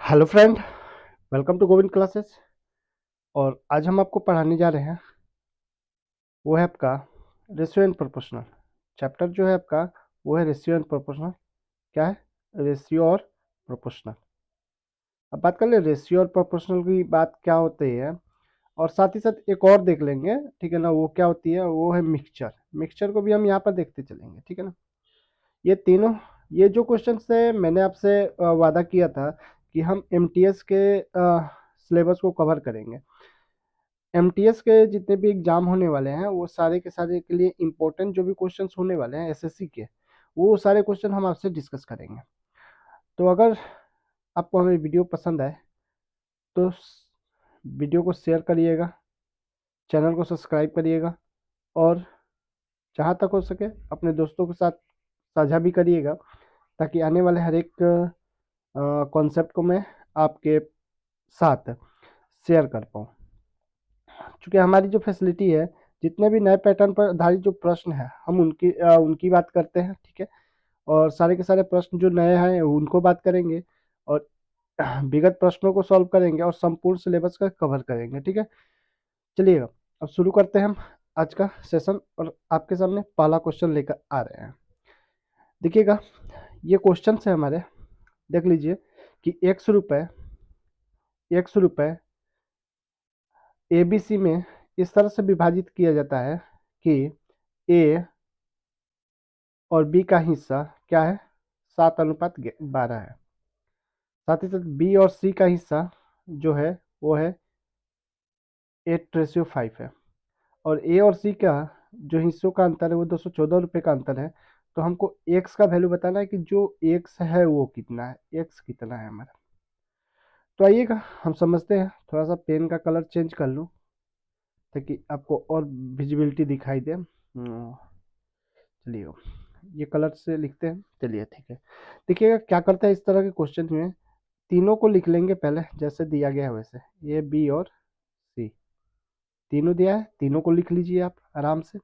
Hello friend, welcome to Govind classes. और आज हम आपको पढ़ाने जा रहे हैं, वो है आपका रेशियो एंड प्रोपोर्शनल। चैप्टर जो है आपका वो है रेशियो एंड प्रोपोर्शनल। क्या है? रेशियो और प्रोपोर्शनल। अब बात कर ले रेशियो और प्रोपोर्शनल की बात क्या होती है, और साथ ही साथ एक और देख लेंगे, ठीक है ना। वो क्या होती है? वो है मिक्सचर। मिक्सचर को भी हम यहाँ पर देखते चलेंगे, ठीक है ना। ये तीनों, ये जो क्वेश्चन है मैंने आपसे वादा किया था कि हम एमटीएस के सिलेबस को कवर करेंगे। एमटीएस के जितने भी एग्जाम होने वाले हैं वो सारे के सारे के लिए इम्पोर्टेंट जो भी क्वेश्चंस होने वाले हैं एसएससी के, वो सारे क्वेश्चन हम आपसे डिस्कस करेंगे। तो अगर आपको हमें वीडियो पसंद आए तो वीडियो को शेयर करिएगा, चैनल को सब्सक्राइब करिएगा, और जहाँ तक हो सके अपने दोस्तों के साथ साझा भी करिएगा, ताकि आने वाले हर एक कॉन्सेप्ट को मैं आपके साथ शेयर कर पाऊँ। चूँकि हमारी जो फैसिलिटी है, जितने भी नए पैटर्न पर आधारित जो प्रश्न है हम उनकी बात करते हैं, ठीक है। और सारे के सारे प्रश्न जो नए हैं उनको बात करेंगे, और विगत प्रश्नों को सॉल्व करेंगे, और संपूर्ण सिलेबस का कवर करेंगे, ठीक है। चलिए अब शुरू करते हैं हम आज का सेशन, और आपके सामने पहला क्वेश्चन लेकर आ रहे हैं। देखिएगा, ये क्वेश्चन है हमारे, देख लीजिए कि 100 रुपये एबीसी में इस तरह से विभाजित किया जाता है कि ए और बी का हिस्सा क्या है? 7:12 है। साथ ही साथ बी और सी का हिस्सा जो है वो है 8:5 है। और ए और सी का जो हिस्सों का अंतर है वो 214 रुपये का अंतर है। तो हमको एक्स का वैल्यू बताना है कि जो एक्स है वो कितना है, एक्स कितना है हमारा। तो आइएगा हम समझते हैं। थोड़ा सा पेन का कलर चेंज कर लूँ ताकि आपको और विजिबिलिटी दिखाई दे। चलिए ये कलर से लिखते हैं। चलिए ठीक है। देखिएगा क्या करते हैं इस तरह के क्वेश्चन में, तीनों को लिख लेंगे पहले जैसे दिया गया है वैसे। ए बी और सी तीनों दिया है, तीनों को लिख लीजिए आप आराम से।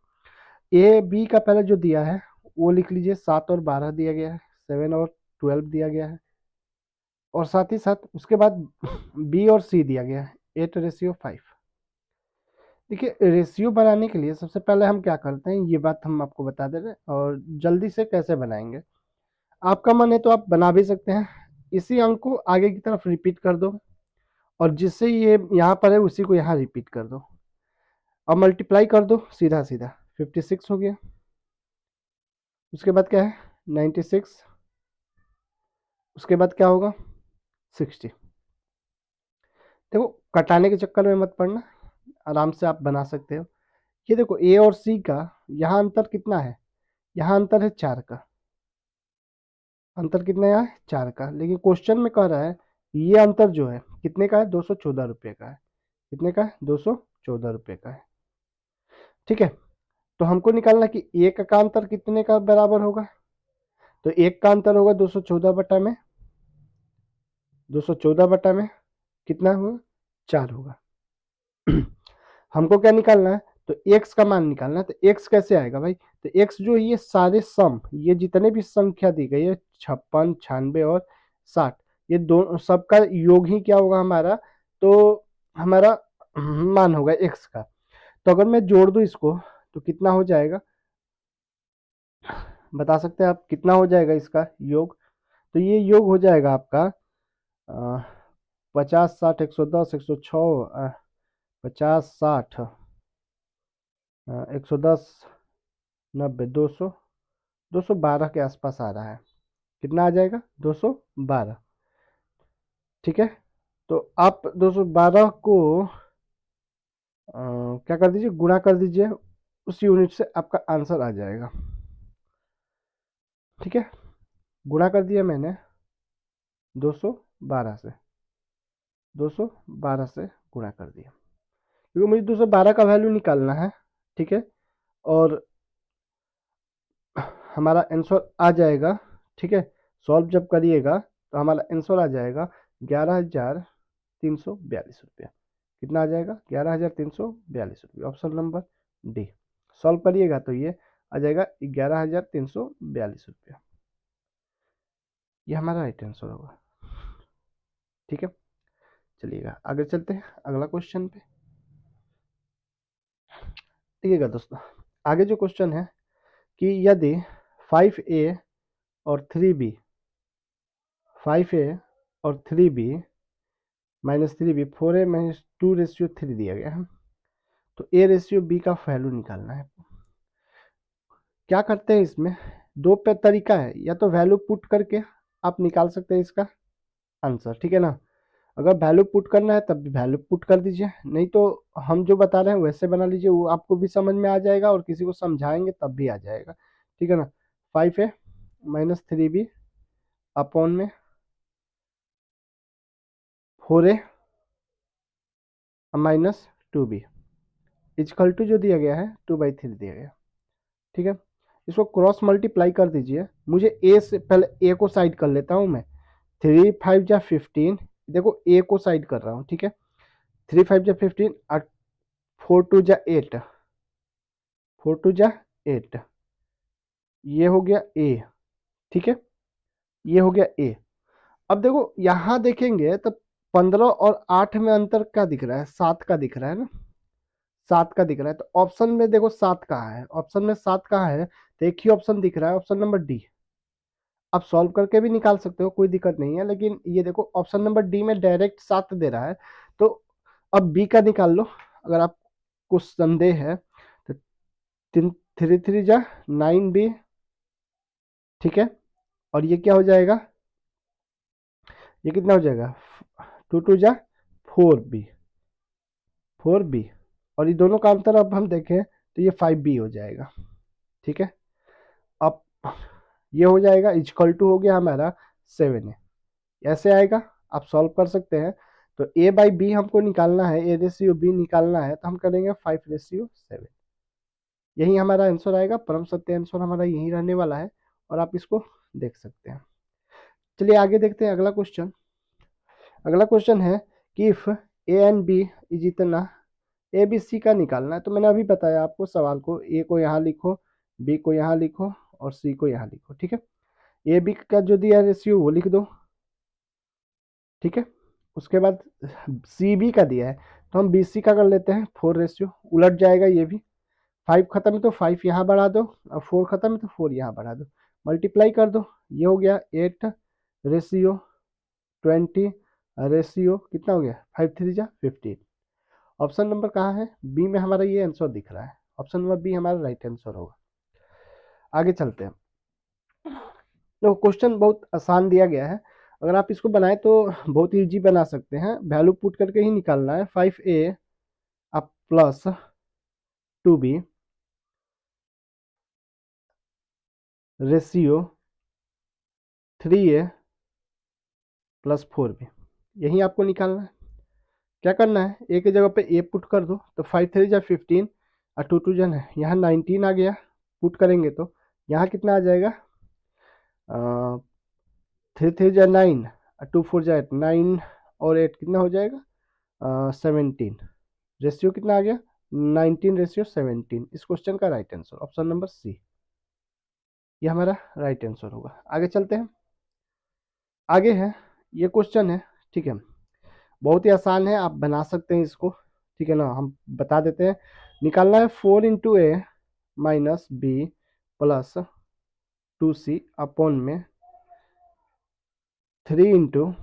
ए बी का पहले जो दिया है वो लिख लीजिए, 7 और 12 दिया गया है, 7 और 12 दिया गया है। और साथ ही साथ उसके बाद बी और सी दिया गया है, 8:5। देखिए रेशियो बनाने के लिए सबसे पहले हम क्या करते हैं, ये बात हम आपको बता दे रहे हैं, और जल्दी से कैसे बनाएंगे। आपका मन है तो आप बना भी सकते हैं। इसी अंक को आगे की तरफ रिपीट कर दो, और जिससे ये यहाँ पर है उसी को यहाँ रिपीट कर दो। अब मल्टीप्लाई कर दो सीधा सीधा, 56 हो गया। उसके बाद क्या है? 96। उसके बाद क्या होगा? 60। देखो कटाने के चक्कर में मत पड़ना, आराम से आप बना सकते हो। ये देखो ए और सी का यहाँ अंतर कितना है? यहाँ अंतर है 4 का। अंतर कितना है यहाँ? 4 का। लेकिन क्वेश्चन में कह रहा है ये अंतर जो है कितने का है? 214 रुपये का है। कितने का है? 214 रुपये का है, ठीक है। तो हमको निकालना कि एक का अंतर कितने का बराबर होगा। तो एक का अंतर होगा 214 बटा में कितना होगा? 4 होगा। हमको क्या निकालना है? तो x का मान निकालना है। तो x कैसे आएगा भाई? तो x जो ये सारे सम, ये जितने भी संख्या दी गई है 56, 96 और 60, ये दो सबका योग ही क्या होगा हमारा? तो हमारा मान होगा x का। तो अगर मैं जोड़ दूं इसको तो कितना हो जाएगा, बता सकते हैं आप कितना हो जाएगा इसका योग? तो ये योग हो जाएगा आपका 50, 60, 110, 106, 50, 60, 110, 90, 200, 212 के आसपास आ रहा है। कितना आ जाएगा? 212, ठीक है। तो आप 212 को क्या कर दीजिए, गुणा कर दीजिए, उस यूनिट से आपका आंसर आ जाएगा, ठीक है। गुणा कर दिया मैंने 212 से, 212 से गुणा कर दिया, क्योंकि मुझे 212 का वैल्यू निकालना है, ठीक है। और हमारा आंसर आ जाएगा, ठीक है। सॉल्व जब करिएगा तो हमारा आंसर आ जाएगा 11,342 रुपया। कितना आ जाएगा? 11,342 रुपया। Option number D. सॉल्व करिएगा तो ये आ जाएगा 11,342 रुपया। ये हमारा राइट आंसर होगा। ठीक है, चलिएगा आगे चलते हैं अगला क्वेश्चन पे। देखिएगा दोस्तों, आगे जो क्वेश्चन है कि यदि 5a और 3b, 5a और 3b minus 3b, 4a minus 2:3 दिया गया है, तो a रेशियो b का वैल्यू निकालना है। क्या करते हैं इसमें, दो पे तरीका है, या तो वैल्यू पुट करके आप निकाल सकते हैं इसका आंसर, ठीक है ना। अगर वैल्यू पुट करना है तब भी वैल्यू पुट कर दीजिए, नहीं तो हम जो बता रहे हैं वैसे बना लीजिए, वो आपको भी समझ में आ जाएगा और किसी को समझाएंगे तब भी आ जाएगा, ठीक है ना। 5a माइनस 3b अपॉन में 4a minus 2b is equal to जो दिया गया है 2/3 दिया गया, ठीक है। इसको क्रॉस मल्टीप्लाई कर दीजिए, मुझे ए से पहले ए को साइड कर लेता हूँ मैं। 3 5 जा 15, देखो ए को साइड कर रहा हूँ, ठीक है। 3 5 जा 15 और 4 2 जा 8, 4 2 जा 8, ये हो गया ए, ठीक है, ये हो गया ए। अब देखो यहाँ देखेंगे तो 15 और 8 में अंतर क्या दिख रहा है, 7 का दिख रहा है ना, 7 का दिख रहा है। तो ऑप्शन में देखो 7 कहाँ है, ऑप्शन में 7 कहाँ है, तो एक ही ऑप्शन दिख रहा है, ऑप्शन नंबर डी। आप सॉल्व करके भी निकाल सकते हो, कोई दिक्कत नहीं है, लेकिन ये देखो ऑप्शन नंबर डी में डायरेक्ट 7 दे रहा है। तो अब बी का निकाल लो अगर आपको संदेह है तो। 3 3 जा 9b, ठीक है, और ये क्या हो जाएगा, ये कितना हो जाएगा, 2 2 जा 4b, 4b, और ये दोनों का अंतर अब हम देखें तो ये 5b हो जाएगा, ठीक है। अब ये हो जाएगा इजकल टू हो गया हमारा 7a, ऐसे आएगा, आप सॉल्व कर सकते हैं। तो a/b हमको निकालना है, a/b निकालना है, तो हम करेंगे 5:7, यही हमारा आंसर आएगा, परम सत्य आंसर हमारा यही रहने वाला है, और आप इसको देख सकते हैं। चलिए आगे देखते हैं अगला क्वेश्चन। अगला क्वेश्चन है कि if A and B is इतना, ए बी सी का निकालना है। तो मैंने अभी बताया आपको सवाल को, ए को यहाँ लिखो, बी को यहाँ लिखो और सी को यहाँ लिखो, ठीक है। ए बी का जो दिया रेशियो वो लिख दो, ठीक है। उसके बाद सी बी का दिया है, तो हम बी सी का कर लेते हैं 4 रेशियो, उलट जाएगा ये भी, 5 खत्म है तो 5 यहाँ बढ़ा दो, और 4 खत्म है तो 4 यहाँ बढ़ा दो, मल्टीप्लाई कर दो, ये हो गया 8:20 रेशियो कितना हो गया, 5 3 जा 15। ऑप्शन नंबर कहाँ है, बी में हमारा ये आंसर दिख रहा है, ऑप्शन नंबर बी हमारा राइट आंसर होगा। आगे चलते हैं। तो क्वेश्चन बहुत आसान दिया गया है, अगर आप इसको बनाए तो बहुत इजी बना सकते हैं, वैल्यू पुट करके ही निकालना है। 5a अब plus 2b ratio 3a plus 4b, यही आपको निकालना है। क्या करना है, ए की जगह पे ए पुट कर दो, तो 5 3 जा 15 और 2 2 जा, यहाँ 19 आ गया, पुट करेंगे तो यहाँ कितना आ जाएगा, 3 3 जा 9 और 2 4 जा 8, 9 और 8 कितना हो जाएगा, 17, रेशियो कितना आ गया, 19:17। इस क्वेश्चन का right answer option number C, ये हमारा राइट आंसर होगा। आगे चलते हैं, आगे है ये क्वेश्चन है, ठीक है, बहुत ही आसान है, आप बना सकते हैं इसको, ठीक है ना। हम बता देते हैं, निकालना है 4 × a minus B plus 2c upon में 3 ×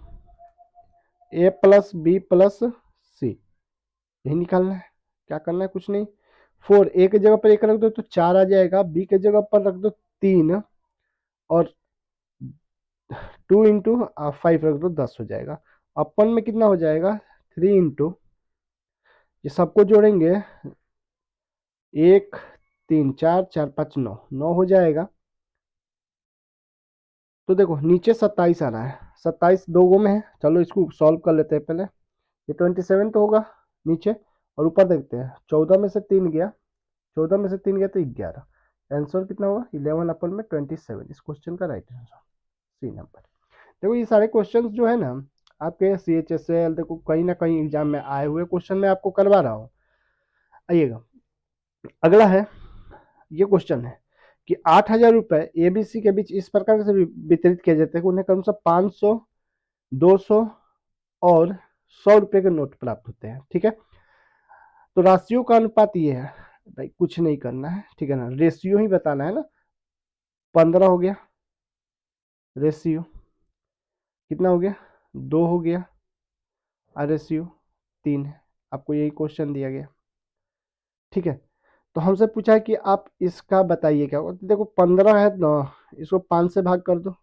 a plus B plus C, यही निकालना है। क्या करना है, कुछ नहीं, 4 ए की जगह पर 1 रख दो तो 4 आ जाएगा, बी की जगह पर रख दो 3, और 2 × 5 रख दो 10 हो जाएगा। अपन में कितना हो जाएगा, 3 ये सबको जोड़ेंगे, 1 3 4 4 5 9 9 हो जाएगा। तो देखो नीचे 27 आ रहा है, 27 दो गो में है, चलो इसको सॉल्व कर लेते हैं पहले। ये 27 तो होगा नीचे, और ऊपर देखते हैं 14 में से 3 गया, 14 में से 3 गया तो 11, आंसर कितना होगा 11/27। इस क्वेश्चन का राइट आंसर सी नंबर। देखो ये सारे क्वेश्चन जो है ना आपके CHSL, देखो कहीं ना कहीं एग्जाम में आए हुए क्वेश्चन मैं आपको करवा रहा हूँ। आइएगा अगला है, ये क्वेश्चन है कि 8,000 रुपए ABC के बीच इस प्रकार से वितरित किए जाते हैं, उन्हें क्रमशः 500, 200 और 100 रुपए के नोट प्राप्त होते हैं। ठीक है, तो राशियों का अनुपात ये है भाई, कुछ नहीं करना है, ठीक है ना, रेशियो ही बताना है ना। 15 हो गया रेशियो, कितना हो गया 2 हो गया, और रेशियो 3 है। आपको यही क्वेश्चन दिया गया। ठीक है, तो हमसे पूछा है कि आप इसका बताइए क्या होगा। तो देखो 15 है ना, इसको 5 से भाग कर दो,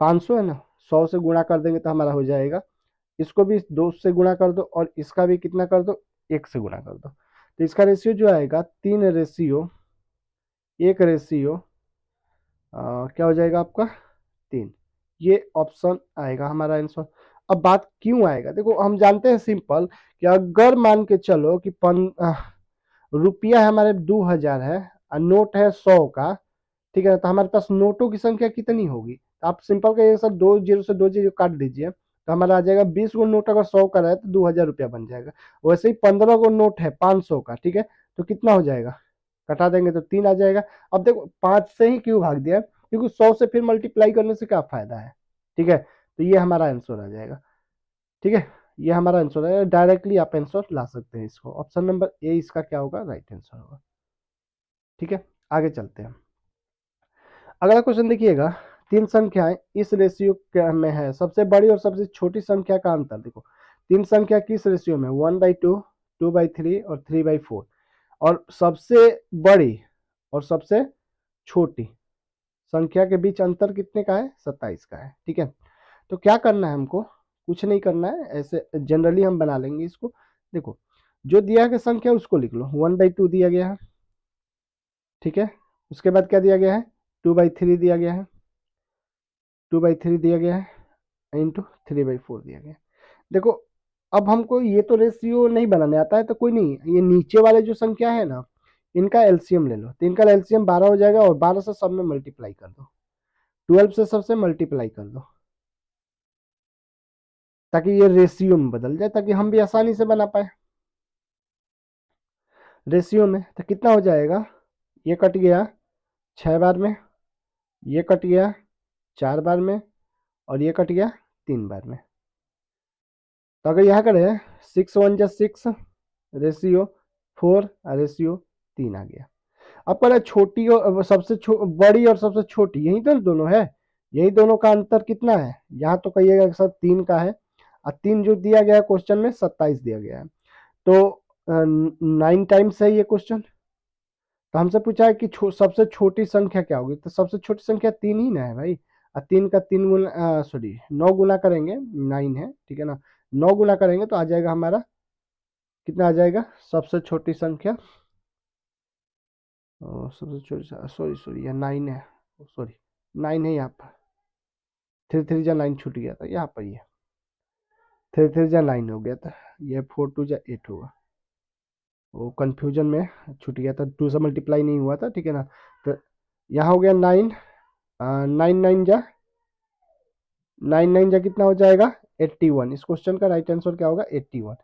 500 है ना, 100 से गुणा कर देंगे तो हमारा हो जाएगा। इसको भी 2 से गुणा कर दो और इसका भी कितना कर दो, 1 से गुणा कर दो। तो इसका रेशियो जो आएगा 3 रेशियो 1 रेशियो क्या हो जाएगा आपका 3। ये ऑप्शन आएगा हमारा आंसर। अब बात क्यों आएगा, देखो हम जानते हैं सिंपल कि अगर मान के चलो कि रुपया हमारे 2000 है और नोट है 100 का, ठीक है, तो हमारे पास नोटों की संख्या कितनी होगी। तो आप सिंपल करिए सर, 2 जीरो से 2 जीरो काट दीजिए तो हमारा आ जाएगा 20 गो नोट, अगर 100 का रहे तो 2000 रुपया बन जाएगा। वैसे ही 15 गो नोट है 500 का, ठीक है, तो कितना हो जाएगा, कटा देंगे तो 3 आ जाएगा। अब देखो 5 से ही क्यों भाग दिया, क्योंकि 100 से फिर मल्टीप्लाई करने से क्या फायदा है। ठीक है, तो ये हमारा आंसर आ जाएगा। ठीक है, ये हमारा आंसर है, डायरेक्टली आप आंसर ला सकते हैं इसको। ऑप्शन नंबर ए इसका क्या होगा, राइट आंसर होगा। ठीक है, आगे चलते हैं। अगला क्वेश्चन देखिएगा, 3 संख्याएं इस रेशियो में है, सबसे बड़ी और सबसे छोटी संख्या का अंतर देखो। 3 संख्या किस रेशियो में, 1/2, 2/3 और 3/4, और सबसे बड़ी और सबसे छोटी संख्या के बीच अंतर कितने का है, 27 का है। ठीक है, तो क्या करना है हमको, कुछ नहीं करना है, ऐसे जनरली हम बना लेंगे इसको। देखो जो दिया गया संख्या उसको लिख लो, 1/2 दिया गया है, ठीक है, उसके बाद क्या दिया गया है, 2/3 दिया गया है, 2/3 दिया गया है, इंटू 3/4 दिया गया है। देखो अब हमको ये तो रेशियो नहीं बनाने आता है, तो कोई नहीं, ये नीचे वाले जो संख्या है ना, इनका एलसीएम ले लो, तो इनका एलसीएम 12 हो जाएगा, और 12 से सब में मल्टीप्लाई कर दो, 12 से सबसे मल्टीप्लाई कर दो, ताकि ये रेशियो में बदल जाए, ताकि हम भी आसानी से बना पाए रेशियो में। तो कितना हो जाएगा, ये कट गया 6 बार में, ये कट गया 4 बार में, और ये कट गया 3 बार में। तो अगर यहाँ करें 6 1 जा 6 रेशियो 4 रेशियो 3 आ गया। अब कह रहे छोटी और सबसे बड़ी और सबसे छोटी, यही तो दोनों है, यही दोनों का अंतर कितना है, यहाँ तो कहिएगा कि सर 3 का है, और 3 जो दिया गया है क्वेश्चन में 27 दिया गया है, तो 9 टाइम्स है ये क्वेश्चन। तो हमसे पूछा है कि सबसे छोटी संख्या क्या होगी, तो सबसे छोटी संख्या 3 ही ना है भाई, और 3 का 3 गुना, सॉरी 9 गुना करेंगे, 9 है, ठीक है ना, 9 गुना करेंगे तो आ जाएगा हमारा, कितना आ जाएगा सबसे छोटी संख्या, सबसे छोटी, सॉरी सॉरी ये 9 है, सॉरी 9 है यहाँ पर, 3 3 जा 9 छूट गया था यहाँ पर, ये 3 3 जा 9 हो गया था, ये 4 2 जा 8 होगा, वो कंफ्यूजन में छूट गया था, 2 से मल्टीप्लाई नहीं हुआ था, ठीक है ना। तो यहाँ हो गया 9, 9 9 जा 9 9 जा कितना हो जाएगा 81। इस क्वेश्चन का राइट आंसर क्या होगा 81,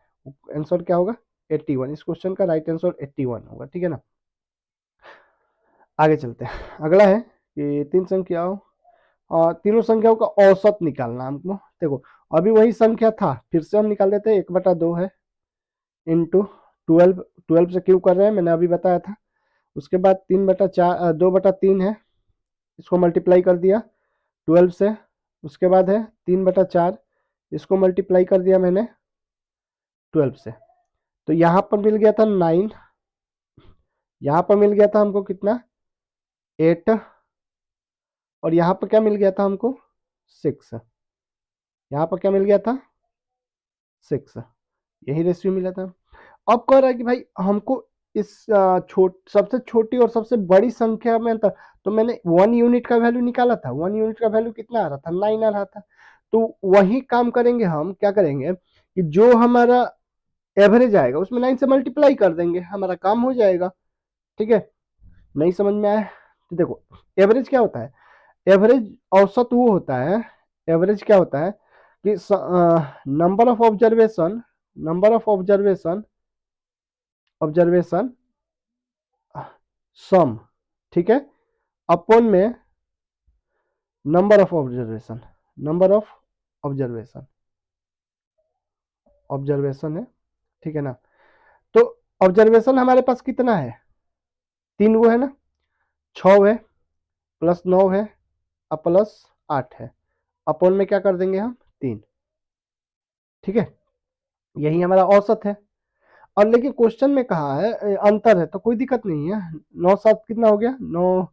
आंसर क्या होगा 81, इस क्वेश्चन का राइट आंसर 81 होगा। ठीक है ना, आगे चलते हैं। अगला है कि 3 संख्याओं, तीनों संख्याओं का औसत निकालना हमको। देखो अभी वही संख्या था, फिर से हम निकाल देते हैं, 1/2 है इंटू 12, 12 से क्यों कर रहे हैं मैंने अभी बताया था। उसके बाद 3/4, 2/3 है, इसको मल्टीप्लाई कर दिया 12 से। उसके बाद है 3/4, इसको मल्टीप्लाई कर दिया मैंने 12 से। तो यहाँ पर मिल गया था 9, यहाँ पर मिल गया था हमको कितना 8, और यहाँ पर क्या मिल गया था हमको 6, यहाँ पर क्या मिल गया था 6, यही रेशियो मिला था। अब कह रहा है कि भाई हमको इस सबसे छोटी और सबसे बड़ी संख्या में अंतर, तो मैंने 1 यूनिट का वैल्यू निकाला था, 1 यूनिट का वैल्यू कितना आ रहा था 9 आ रहा था। तो वही काम करेंगे हम, क्या करेंगे कि जो हमारा एवरेज आएगा उसमें 9 से मल्टीप्लाई कर देंगे, हमारा काम हो जाएगा। ठीक है, नहीं समझ में आया तो देखो, एवरेज क्या होता है, एवरेज औसत वो होता है, एवरेज क्या होता है कि number of observation, number of observation, observation सम, ठीक है, अपॉन में number of observation, number of observation, observation है, ठीक है ना। तो ऑब्जर्वेशन हमारे पास कितना है, 3 वो है ना, 6 है प्लस 9 है अब प्लस 8 है, अपॉन में क्या कर देंगे हम 3, ठीक है। यही हमारा औसत है। और लेकिन क्वेश्चन में कहा है अंतर है, तो कोई दिक्कत नहीं है। 9 7 कितना हो गया, 9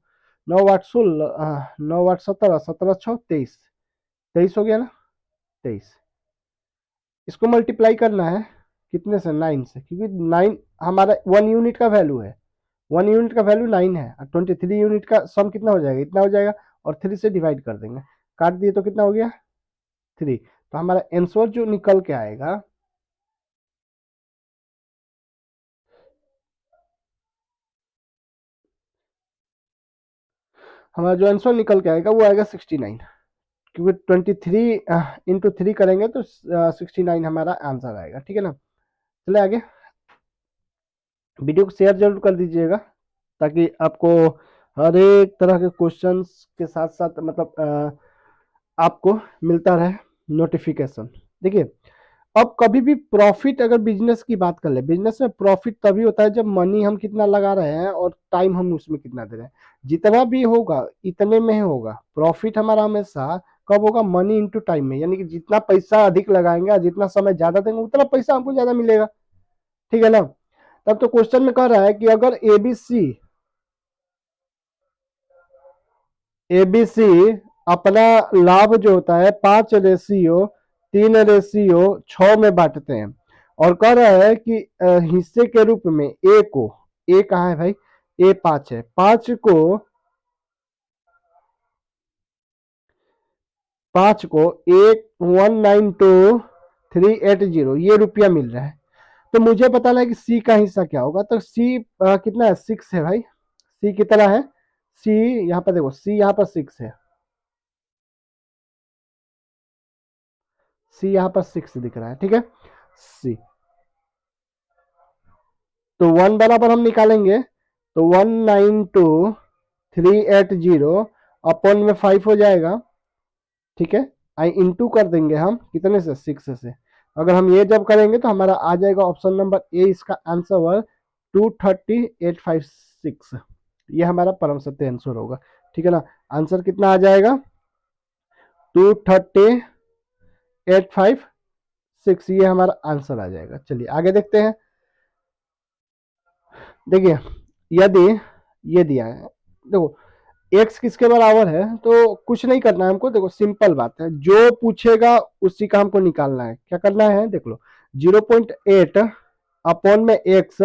9 8 16 9 8 17 17 6 23, 23 हो गया ना, 23। इसको मल्टीप्लाई करना है कितने से, 9 से, क्योंकि 9 हमारा 1 यूनिट का वैल्यू है, 1 यूनिट का वैल्यू 9 है, और 23 यूनिट का सम कितना हो जाएगा, इतना हो जाएगा, और 3 से डिवाइड कर देंगे, काट दिए तो कितना हो गया 3। तो हमारा आंसर जो निकल के आएगा, हमारा जो आंसर निकल के आएगा वो आएगा 69, क्योंकि 23 × 3 करेंगे तो 69 हमारा आंसर आएगा, ठीक है ना। चले आगे, वीडियो को शेयर जरूर कर दीजिएगा ताकि आपको हर एक तरह के क्वेश्चंस के साथ साथ मतलब आपको मिलता रहे नोटिफिकेशन। देखिए, अब कभी भी प्रॉफिट, अगर बिजनेस की बात कर ले, बिजनेस में प्रॉफिट तभी होता है जब मनी हम कितना लगा रहे हैं और टाइम हम उसमें कितना दे रहे हैं। जितना भी होगा इतने में ही होगा प्रॉफिट हमारा, हमेशा कब होगा, मनी इनटू टाइम में, यानी कि जितना पैसा अधिक लगाएंगे, जितना समय ज्यादा देंगे, उतना पैसा हमको ज्यादा मिलेगा, ठीक है ना। तब तो क्वेश्चन में कह रहा है कि अगर एबीसी अपना लाभ जो होता है 5:3:6 में बांटते हैं, और कह रहा है कि हिस्से के रूप में ए को, ए कहाँ है भाई, ए 5 है, 5 को 192,380 ये रुपया मिल रहा है। तो मुझे बताना है कि सी का हिस्सा क्या होगा। तो सी कितना है, 6 है भाई, सी कितना है, सी यहाँ पर देखो, सी यहाँ पर 6 है, सी यहाँ पर 6 दिख रहा है, ठीक है। सी तो 1 बराबर हम निकालेंगे तो 192,380 अपॉन में 5 हो जाएगा, ठीक है। आई इंटू कर देंगे हम कितने से, 6 से। अगर हम ये जब करेंगे तो हमारा आ जाएगा ऑप्शन नंबर ए, इसका आंसर 23856, ये हमारा परम सत्य आंसर होगा, ठीक है ना। आंसर कितना आ जाएगा, 23856, ये हमारा आंसर आ जाएगा। चलिए आगे देखते हैं। देखिए, यदि ये दिया है, देखो x किसके बराबर है, तो कुछ नहीं करना है हमको, देखो सिंपल बात है, जो पूछेगा उसी का हमको निकालना है। क्या करना है, देख लो, 0.8 अपॉन में x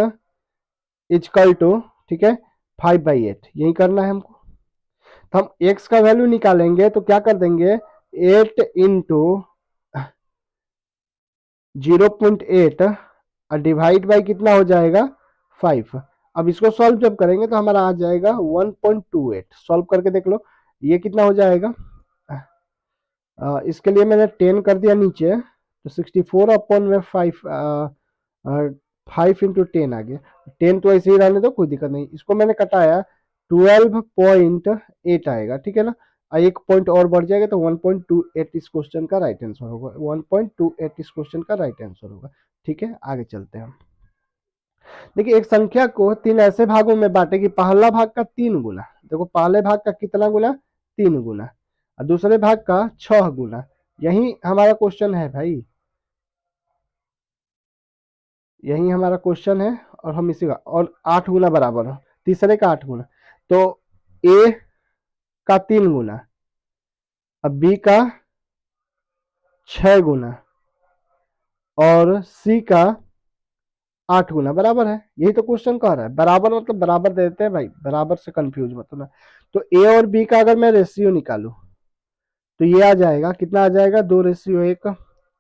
इजकल टू, ठीक है, 5/8, यही करना है हमको। तो हम x का वैल्यू निकालेंगे तो क्या कर देंगे, 8 इंटू 0.8 और डिवाइड बाई कितना हो जाएगा, 5। अब इसको सॉल्व जब करेंगे तो हमारा आ जाएगा 1.28, सॉल्व करके देख लो ये कितना हो जाएगा। इसके लिए मैंने 10 कर दिया नीचे, तो 64 अपॉन में 5, 5 × 10 आ गया। 10 तो ऐसे ही रहने दो, कोई दिक्कत नहीं, इसको मैंने कटाया 12.8 आएगा, ठीक है ना। एक पॉइंट और बढ़ जाएगा तो 1.28 इस क्वेश्चन का राइट आंसर होगा, 1.28 इस क्वेश्चन का राइट आंसर होगा, ठीक है। आगे चलते हैं। देखिए, एक संख्या को 3 ऐसे भागों में बांटे कि पहला भाग का 3 गुना, देखो पहले भाग का कितना गुना, 3 गुना, और दूसरे भाग का 6 गुना, यही हमारा क्वेश्चन है भाई, यही हमारा क्वेश्चन है। और हम इसी का, और 8 गुना बराबर हो, तीसरे का 8 गुना, तो ए का 3 गुना, अब बी का 6 गुना, और सी का 8 गुना बराबर है, यही तो क्वेश्चन कह रहा है। बराबर मतलब बराबर दे देते हैं भाई, बराबर से कंफ्यूज मत होना। तो ए और बी का अगर मैं रेशियो निकालू तो ये आ जाएगा, कितना आ जाएगा, 2:1,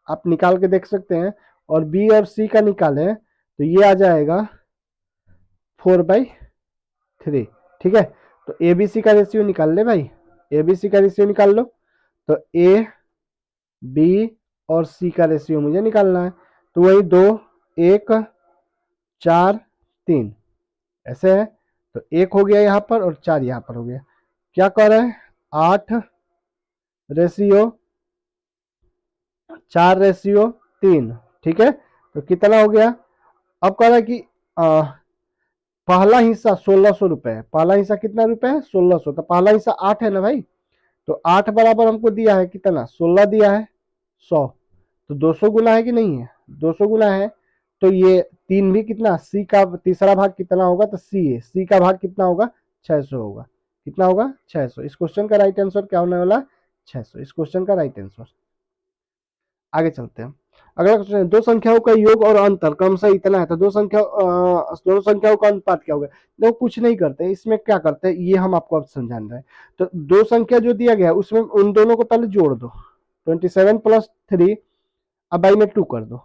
आप निकाल के देख सकते हैं। और बी और सी का निकालें तो ये आ जाएगा 4/3, ठीक है। तो ए बी सी का रेशियो निकाल ले भाई, ए बी सी का रेशियो निकाल लो। तो ए बी और सी का रेशियो मुझे निकालना है, तो वही 2 1 4 3 ऐसे है। तो 1 हो गया यहाँ पर और 4 यहाँ पर हो गया। क्या कर रहे हैं, 8/4/3, ठीक है, तो कितना हो गया? अब कह रहा है कि पहला हिस्सा 1600 रुपए है। पहला हिस्सा कितना रुपए है? 1600। तो पहला हिस्सा 8 है ना भाई, तो 8 बराबर हमको दिया है कितना? 16 दिया है 100। तो 200 गुना है कि नहीं है? 200 गुना है। तो ये 3 भी कितना, सी का तीसरा भाग कितना होगा? तो सी है, सी का भाग कितना होगा? 600 होगा। कितना होगा? 600। इस क्वेश्चन का राइट आंसर क्या होने वाला? 600। इस क्वेश्चन का राइट आंसर। आगे चलते हैं। अगला क्वेश्चन है, दो संख्याओं का योग और अंतर क्रमशः इतना है, तो दोनों संख्याओं का अनुपात क्या होगा? देखो कुछ नहीं करते, इसमें क्या करते हैं ये हम आपको अब समझाने रहे हैं। तो दो संख्या जो दिया गया उसमें उन दोनों को पहले जोड़ दो, 27+3 अब बाई में 2 कर दो,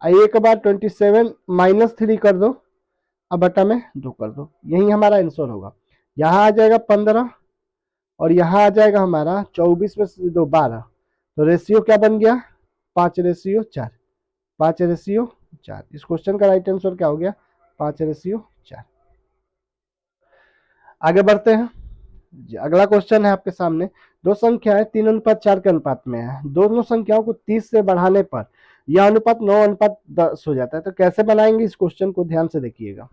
एक बार 27-3 कर दो, अब बटा में 2 कर दो, यही हमारा आंसर होगा। यहाँ आ जाएगा 15 और यहाँ आ जाएगा हमारा 24 में से 2 12। तो रेशियो क्या बन गया? 5:4। 5:4। इस क्वेश्चन का राइट आंसर क्या हो गया? 5:4। आगे बढ़ते हैं। अगला क्वेश्चन है आपके सामने, दो संख्याएं 3:4 के अनुपात में है। दोनों संख्याओं को 30 से बढ़ाने पर यह अनुपात 9:10 हो जाता है। तो कैसे बनाएंगे इस क्वेश्चन को? ध्यान से देखिएगा,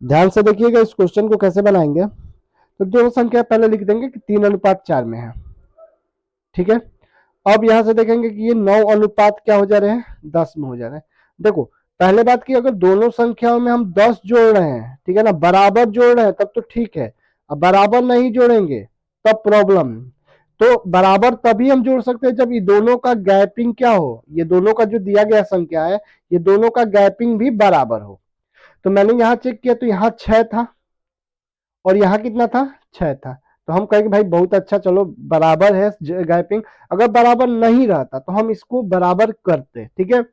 ध्यान से देखिएगा इस क्वेश्चन को कैसे बनाएंगे। तो दोनों संख्या पहले लिख देंगे कि 3:4 में है, ठीक है। अब यहां से देखेंगे कि ये 9 क्या हो जा रहे हैं? 10 में हो जा रहे हैं। देखो पहले बात की, अगर दोनों संख्याओं में हम 10 जोड़ रहे हैं, ठीक है ना, बराबर जोड़ रहे हैं तब तो ठीक है। अब बराबर नहीं जोड़ेंगे तब प्रॉब्लम। तो बराबर तभी हम जोड़ सकते हैं जब ये दोनों का गैपिंग क्या हो, ये दोनों का जो दिया गया संख्या है ये दोनों का गैपिंग भी बराबर हो। तो मैंने यहां चेक किया तो यहाँ 6 था और यहाँ कितना था? 6 था। तो हम कहेंगे भाई बहुत अच्छा, चलो बराबर है गैपिंग। अगर बराबर नहीं रहता तो हम इसको बराबर करते, ठीक है।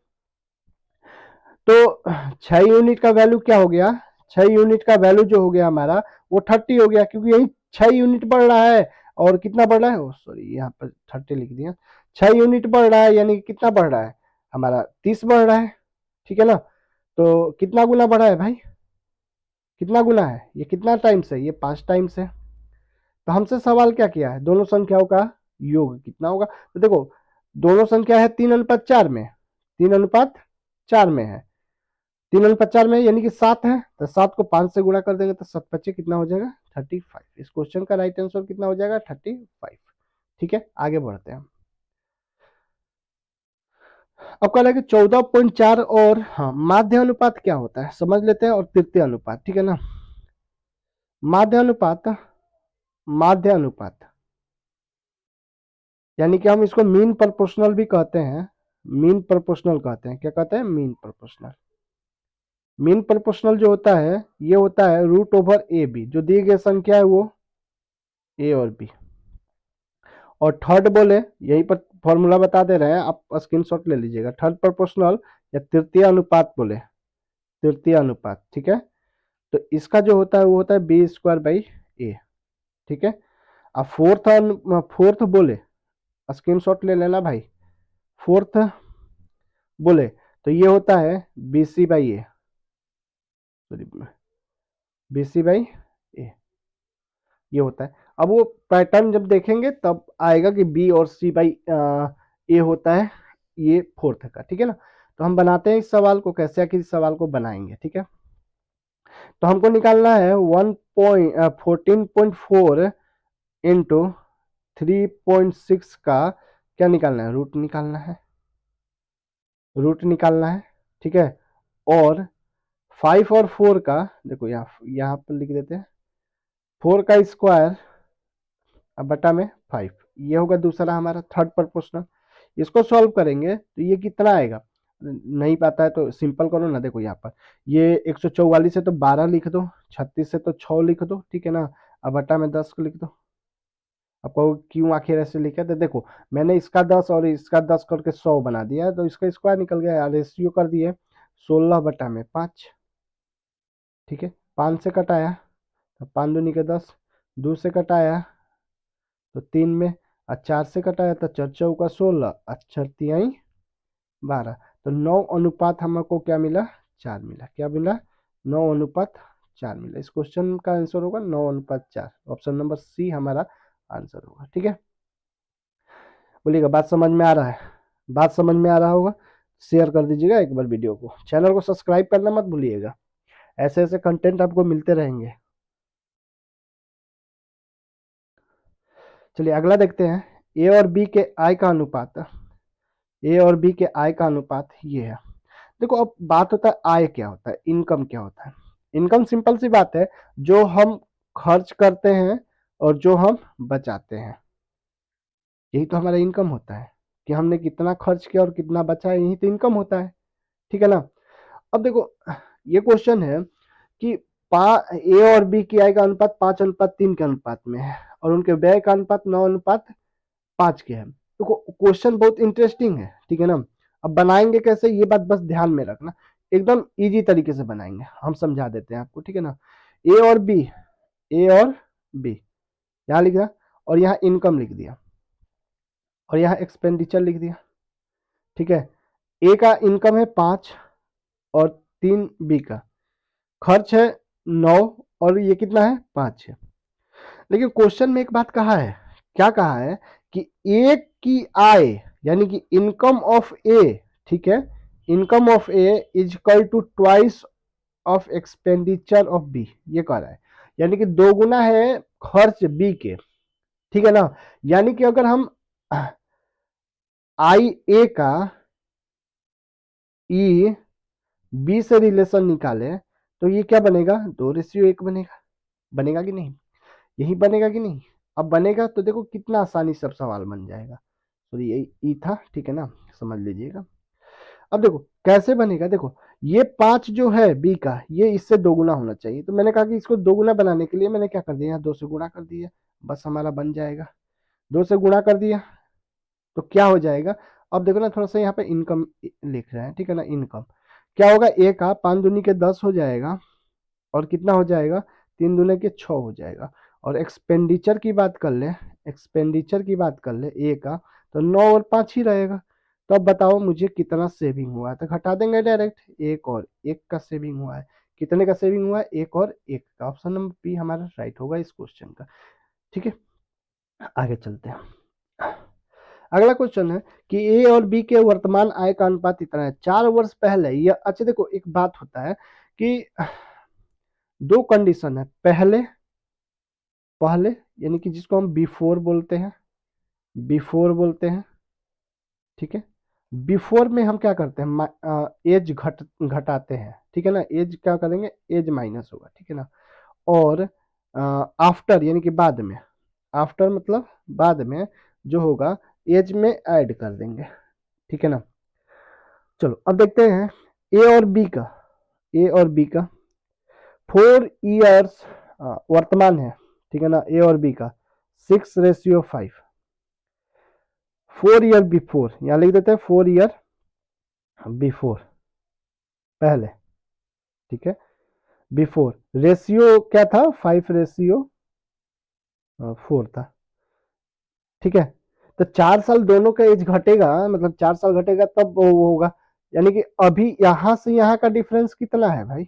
तो 6 यूनिट का वैल्यू क्या हो गया? 6 यूनिट का वैल्यू जो हो गया हमारा वो 30 हो गया, क्योंकि यही 6 यूनिट बढ़ रहा है। और कितना बढ़ रहा है? सॉरी यहाँ पर 30 लिख दिया। 6 यूनिट बढ़ रहा है यानी कितना बढ़ रहा है? हमारा 30 बढ़ रहा है, ठीक है ना। तो कितना गुना बढ़ा है भाई? कितना गुना है? ये कितना टाइम्स है? ये 5 टाइम्स है। तो हमसे सवाल क्या किया है? दोनों संख्याओं का योग कितना होगा? तो देखो दोनों संख्या है 3:4 में, 3:4 में है, 3:4 में यानी कि 7 है। तो 7 को 5 से गुणा कर देंगे तो 7×5 कितना हो जाएगा? 35। इस क्वेश्चन का राइट आंसर कितना हो जाएगा? 35। ठीक है, आगे बढ़ते हैं। अब कह रहा है कि 14.4 और हाँ माध्य अनुपात क्या होता है समझ लेते हैं, और तृतीय अनुपात, ठीक है ना। माध्य अनुपात, माध्य अनुपात यानी कि हम इसको मीन प्रोपोर्शनल भी कहते हैं। मीन प्रोपोर्शनल कहते हैं, क्या कहते हैं? Mean proportional. मीन प्रोपोर्शनल जो होता है ये होता है √/AB, जो दी गई संख्या है वो ए और बी। और थर्ड बोले, यहीं पर फॉर्मूला बता दे रहे हैं, आप स्क्रीनशॉट ले लीजिएगा। थर्ड प्रोपोर्शनल या तृतीय अनुपात बोले, तृतीय अनुपात, ठीक है। तो इसका जो होता है वो होता है B²/A, ठीक है। अब फोर्थ बोले, स्क्रीनशॉट ले लेना भाई। फोर्थ बोले तो ये होता है BC/A, सॉरी BC/A, ये होता है। अब वो पैटर्न जब देखेंगे तब आएगा कि B और C/A होता है ये फोर्थ का, ठीक है ना। तो हम बनाते हैं इस सवाल को, कैसे आखिर इस सवाल को बनाएंगे, ठीक है। तो हमको निकालना है 14.4 इंटू 3.6 का क्या निकालना है? रूट निकालना है, रूट निकालना है, ठीक है। और 5 और 4 का देखो यहाँ यहाँ पर लिख देते हैं, 4 का स्क्वायर अब बटा में 5, ये होगा दूसरा हमारा थर्ड प्रोपोर्शनल। इसको सॉल्व करेंगे तो ये कितना आएगा? नहीं पता है तो सिंपल करो ना, देखो यहाँ पर ये 144 है तो 12 लिख दो, 36 है तो 6 लिख दो, ठीक है ना। अब बटा में 10 को लिख दो। आपको क्यों आखिर ऐसे लिखा? तो देखो मैंने इसका 10 और इसका 10 करके 100 बना दिया है, तो इसका स्क्वायर निकल गया, रेशियो कर दिए 16/5, ठीक है। 5 से कटाया तो 5 दूनी के 10, 2 से कटाया तो 3 में, और 4 से कटाया तो 4 चौका 16, अच्छा 12। तो 9 हमको क्या मिला? 4 मिला। क्या मिला? 9:4 मिला। इस क्वेश्चन का आंसर होगा 9:4, ऑप्शन नंबर सी हमारा आंसर होगा, ठीक है। बोलिएगा बात समझ में आ रहा है? बात समझ में आ रहा होगा? शेयर कर दीजिएगा एक बार वीडियो को, चैनल को सब्सक्राइब करना मत भूलिएगा, ऐसे ऐसे कंटेंट आपको मिलते रहेंगे। चलिए अगला देखते हैं, ए और बी के आय का अनुपात। ए और बी के आय का अनुपात ये है। देखो अब बात होता है आय क्या होता है, इनकम क्या होता है। इनकम सिंपल सी बात है, जो हम खर्च करते हैं और जो हम बचाते हैं, यही तो हमारा इनकम होता है, कि हमने कितना खर्च किया और कितना बचा है, यही तो इनकम होता है। ठीक है ना? अब देखो ये क्वेश्चन है कि ए और बी की आय का अनुपात 5:3 के अनुपात में है और उनके व्यय का अनुपात 9:5 के है। तो क्वेश्चन बहुत इंटरेस्टिंग है। ठीक है ना? अब बनाएंगे कैसे, ये बात बस ध्यान में रखना, एकदम इजी तरीके से बनाएंगे, हम समझा देते हैं आपको। ठीक है ना? ए और बी, ए और बी यहाँ लिख दिया और यहाँ इनकम लिख दिया और यहाँ एक्सपेंडिचर लिख दिया। ठीक है? ए का इनकम है 5 और 3 बी का खर्च है 9 और ये कितना है 5 है। लेकिन क्वेश्चन में एक बात कहा है, क्या कहा है कि ए की आय यानी कि इनकम ऑफ ए, ठीक है, income of A is equal to twice of expenditure of B, ये कह रहा है, यानी कि 2 गुना है खर्च बी के। ठीक है ना? यानी कि अगर हम आई ए का ई बी से रिलेशन निकाले तो ये क्या बनेगा, 2:1 बनेगा। बनेगा कि नहीं? यही बनेगा कि नहीं? अब बनेगा तो देखो कितना आसानी से अब सवाल बन जाएगा। तो ये ई था, ठीक है ना, समझ लीजिएगा। अब देखो कैसे बनेगा, देखो ये 5 जो है बी का, ये इससे 2 गुना होना चाहिए, तो मैंने कहा कि इसको 2 गुना बनाने के लिए मैंने क्या कर दिया, यहाँ 2 से गुणा कर दिया, बस हमारा बन जाएगा। 2 से गुणा कर दिया तो क्या हो जाएगा, अब देखो ना थोड़ा सा यहाँ पे इनकम लिख रहे हैं। ठीक है ना? इनकम क्या होगा, ए का 5 दूनी के 10 हो जाएगा और कितना हो जाएगा, 3 दूने के 6 हो जाएगा। और एक्सपेंडिचर की बात कर ले, एक्सपेंडिचर की बात कर ले ए का, तो 9 और 5 ही रहेगा। तो अब बताओ मुझे कितना सेविंग हुआ है, तो घटा देंगे डायरेक्ट, एक और एक का सेविंग हुआ है। कितने का सेविंग हुआ है, एक और एक का। ऑप्शन नंबर बी हमारा राइट होगा इस क्वेश्चन का। ठीक है, आगे चलते हैं। अगला क्वेश्चन है कि ए और बी के वर्तमान आय का अनुपात इतना है। 4 वर्ष पहले यह, अच्छा देखो एक बात होता है कि 2 कंडीशन है, पहले पहले यानी कि जिसको हम बिफोर बोलते हैं, बिफोर बोलते हैं। ठीक है? बिफोर में हम क्या करते हैं, एज घटाते हैं। ठीक है ना? एज क्या करेंगे, एज माइनस होगा। ठीक है ना? और आफ्टर यानी कि बाद में, आफ्टर मतलब बाद में जो होगा एज में ऐड कर देंगे। ठीक है ना? चलो अब देखते हैं ए और बी का, ए और बी का 4 ईयर्स वर्तमान है। ठीक है ना? ए और बी का 6:5, 4 ईयर बिफोर, यहां लिख देते हैं 4 ईयर बिफोर, पहले। ठीक है? बिफोर रेशियो क्या था, 5:4 था। ठीक है? तो 4 साल दोनों का एज घटेगा, मतलब 4 साल घटेगा तब वो होगा, यानी कि अभी यहां से यहां का डिफरेंस कितना है भाई,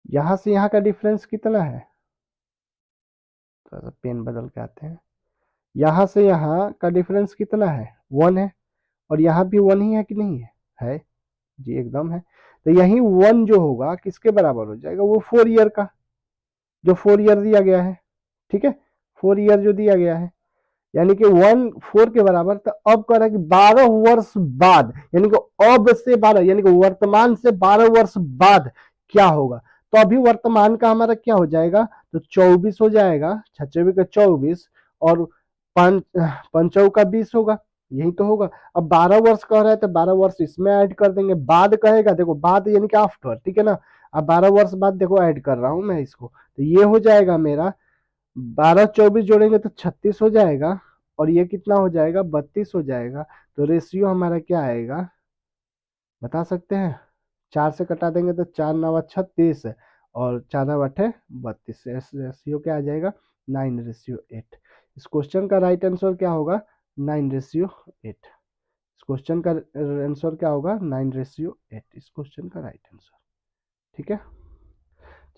यहां से यहां का डिफरेंस कितना है, तो पेन बदल के आते हैं, यहां से यहां का डिफरेंस कितना है, 1 है। और यहाँ भी 1 ही है कि नहीं है जी, एकदम है। तो यही 1 जो होगा किसके बराबर हो जाएगा, वो 4 ईयर का, जो 4 ईयर दिया गया है। ठीक है? 4 ईयर जो दिया गया है, यानी कि 1 4 के बराबर। तो अब कह रहा है कि 12 वर्ष बाद, यानी कि अब से 12 यानी कि वर्तमान से 12 वर्ष बाद क्या होगा। तो अभी वर्तमान का हमारा क्या हो जाएगा, तो 24 हो जाएगा, 6 का 24 और 5 का 20 होगा, यही तो होगा। अब 12 वर्ष कह रहा है तो 12 वर्ष इसमें ऐड कर देंगे, बाद कहेगा, देखो बाद यानी कि आफ्टर। ठीक है ना? अब 12 वर्ष बाद देखो ऐड कर रहा हूं मैं इसको, तो ये हो जाएगा मेरा 12 24 जोड़ेंगे तो 36 हो जाएगा और ये कितना हो जाएगा, 32 हो जाएगा। तो रेशियो हमारा क्या आएगा, बता सकते हैं? 4 से कटा देंगे तो 4×9 = 36 और 4×8 = 32। रेशियो क्या आ जाएगा, 9:8। इस क्वेश्चन का राइट आंसर क्या होगा, 9:8। इस क्वेश्चन का आंसर क्या होगा, 9:8, इस क्वेश्चन का राइट आंसर। ठीक है?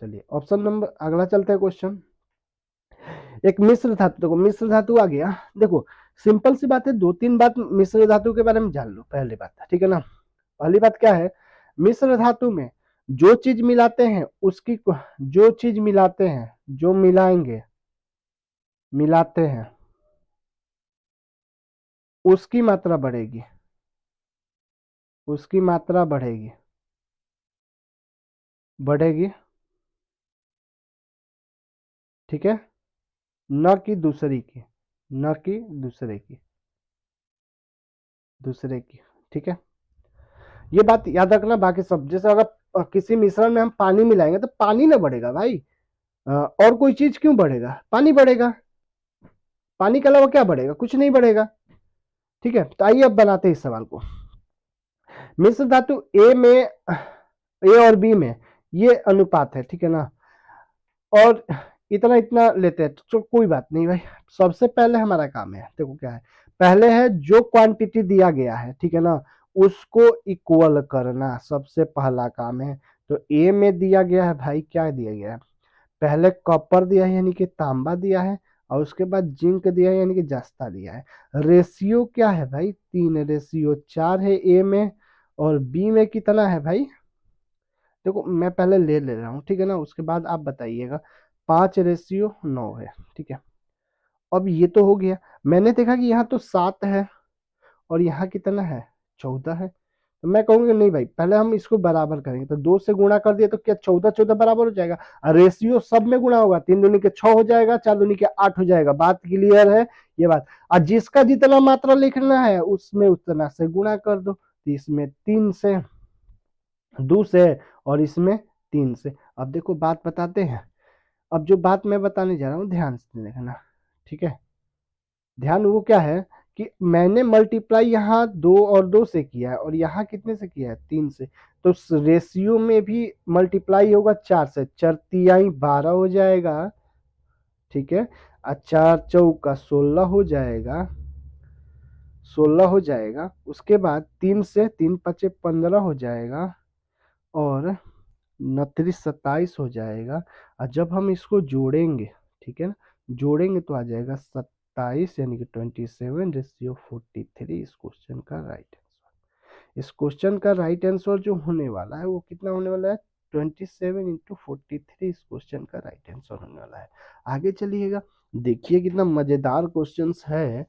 चलिए ऑप्शन नंबर, अगला चलते हैं क्वेश्चन। एक मिश्र धातु, देखो मिश्र धातु आ गया। देखो सिंपल सी बात है, 2-3 बात मिश्र धातु के बारे में जान लो। पहली बात, ठीक है ना, पहली बात क्या है, मिश्र धातु में जो चीज मिलाते हैं उसकी, जो चीज मिलाते हैं, जो मिलाएंगे, मिलाते हैं, उसकी मात्रा बढ़ेगी, उसकी मात्रा बढ़ेगी, बढ़ेगी, ठीक है, न कि दूसरी की, न कि दूसरे की, दूसरे की, ठीक है। ये बात याद रखना। बाकी सब जैसे अगर किसी मिश्रण में हम पानी मिलाएंगे तो पानी ना बढ़ेगा भाई, और कोई चीज क्यों बढ़ेगा, पानी बढ़ेगा, पानी के अलावा क्या बढ़ेगा, कुछ नहीं बढ़ेगा, ठीक है। तो आइए अब बनाते हैं इस सवाल को। मिश्र धातु ए में, ए और बी में ये अनुपात है, ठीक है ना, और इतना इतना लेते हैं तो कोई बात नहीं भाई। सबसे पहले हमारा काम है, देखो क्या है, पहले है जो क्वांटिटी दिया गया है, ठीक है ना, उसको इक्वल करना सबसे पहला काम है। तो ए में दिया गया है भाई, क्या दिया गया है, पहले कॉपर दिया है यानी कि तांबा दिया है, और उसके बाद जिंक दिया है यानी कि जस्ता दिया है। रेशियो क्या है भाई, 3:4 है ए में, और बी में कितना है भाई, देखो मैं पहले ले ले रहा हूँ, ठीक है ना, उसके बाद आप बताइएगा। 5:9 है, ठीक है। अब ये तो हो गया, मैंने देखा कि यहाँ तो 7 है और यहाँ कितना है, 14 है। तो मैं कहूंगा नहीं भाई, पहले हम इसको बराबर करेंगे, तो 2 से गुणा कर दिया तो क्या 14 14 बराबर हो जाएगा, और रेशियो सब में गुणा होगा, 3 दूनी के 6 हो जाएगा, 4 दूनी के 8 हो जाएगा, बात क्लियर है ये बात। और जिसका जितना मात्रा लिखना है उसमें उतना से गुणा कर दो, तो इसमें 3 से, 2 से, और इसमें 3 से। अब देखो बात बताते हैं, अब जो बात मैं बताने जा रहा हूँ ध्यान से देखना, ठीक है। ध्यान वो क्या है कि मैंने मल्टीप्लाई यहाँ 2 और 2 से किया है, और यहाँ कितने से किया है, 3 से। तो रेशियो में भी मल्टीप्लाई होगा 4 से, 4 तिहाई 12 हो जाएगा, ठीक है, और 4 चौका 16 हो जाएगा, 16 हो जाएगा। उसके बाद 3 से, 3 पचे 15 हो जाएगा, और 29 27 हो जाएगा। और जब हम इसको जोड़ेंगे, ठीक है ना, जोड़ेंगे तो आ जाएगा 27 यानी कि 27:43। इस क्वेश्चन का राइट आंसर, इस क्वेश्चन का राइट आंसर जो होने वाला है वो कितना होने वाला है, 27:43 इस क्वेश्चन का राइट आंसर होने वाला है। आगे चलिएगा, देखिए कितना मजेदार क्वेश्चन है।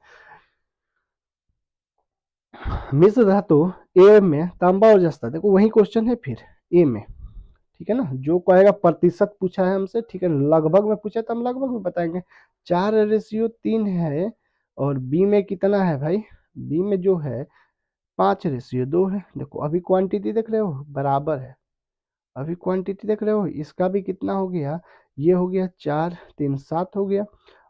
मिश्र धातु ए में तांबा और जस्ता, देखो वही क्वेश्चन है फिर ए में, ठीक है ना, जो कहेगा प्रतिशत पूछा है हमसे, ठीक है, लगभग में पूछा तो हम लगभग में बताएंगे। 4:3 है, और बी में कितना है भाई, बी में जो है 5:2 है। देखो अभी क्वांटिटी देख रहे हो, बराबर है, अभी क्वांटिटी देख रहे हो, इसका भी कितना हो गया, ये हो गया 4 3 7 हो गया,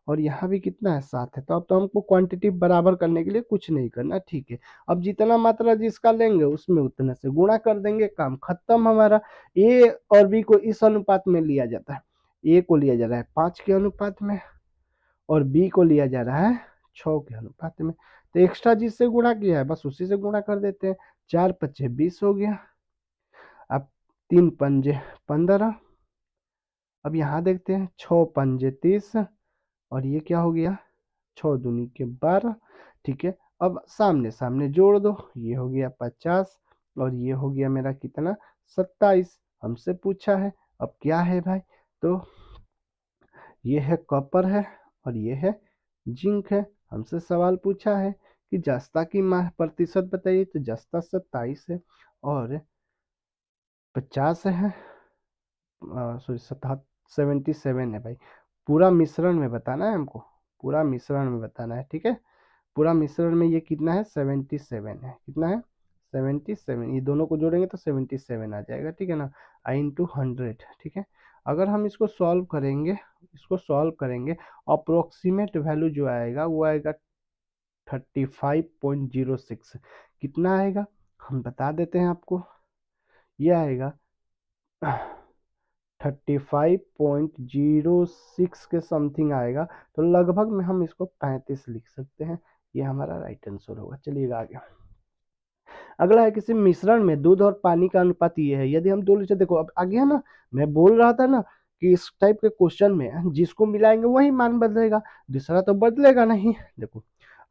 और यहाँ भी कितना है 7 है। तो अब तो हमको क्वांटिटी बराबर करने के लिए कुछ नहीं करना, ठीक है। अब जितना मात्रा जिसका लेंगे उसमें उतने से गुणा कर देंगे, काम खत्म हमारा। ए और बी को इस अनुपात में लिया जाता है, ए को लिया जा रहा है 5 के अनुपात में, और बी को लिया जा रहा है 6 के अनुपात में। तो एक्स्ट्रा जिससे गुणा किया है बस उसी से गुणा कर देते हैं। 4 पचे 20 हो गया, अब 3 पंजे 15, अब यहाँ देखते हैं 6 पंजे 30, और ये क्या हो गया, 6 दूनी के 12, ठीक है। अब सामने सामने जोड़ दो, ये हो गया 50, और ये हो गया मेरा कितना, 27। हमसे पूछा है अब क्या है भाई, तो ये है कॉपर है, और ये है जिंक है। हमसे सवाल पूछा है कि जस्ता की प्रतिशत बताइए, तो जस्ता 27 है, और 50 है, सॉरी 77 है भाई। पूरा मिश्रण में बताना है हमको, पूरा मिश्रण में बताना है, ठीक है। पूरा मिश्रण में ये कितना है, 77 है, कितना है 77, ये दोनों को जोड़ेंगे तो 77 आ जाएगा, ठीक है ना, आई इंटू 100, ठीक है। अगर हम इसको सॉल्व करेंगे, इसको सॉल्व करेंगे, अप्रोक्सीमेट वैल्यू जो आएगा वो आएगा 35.06। कितना आएगा हम बता देते हैं आपको, ये आएगा 35.06 के समथिंग आएगा। तो लगभग में हम इसको 35 लिख सकते हैं, ये हमारा राइट आंसर होगा। चलिएगा आगे। अगला है, किसी मिश्रण में दूध और पानी का अनुपात ये है, यदि हम 2 लीटर, देखो अब आ गया ना, मैं बोल रहा था ना कि इस टाइप के क्वेश्चन में जिसको मिलाएंगे वही मान बदलेगा, दूसरा तो बदलेगा नहीं। देखो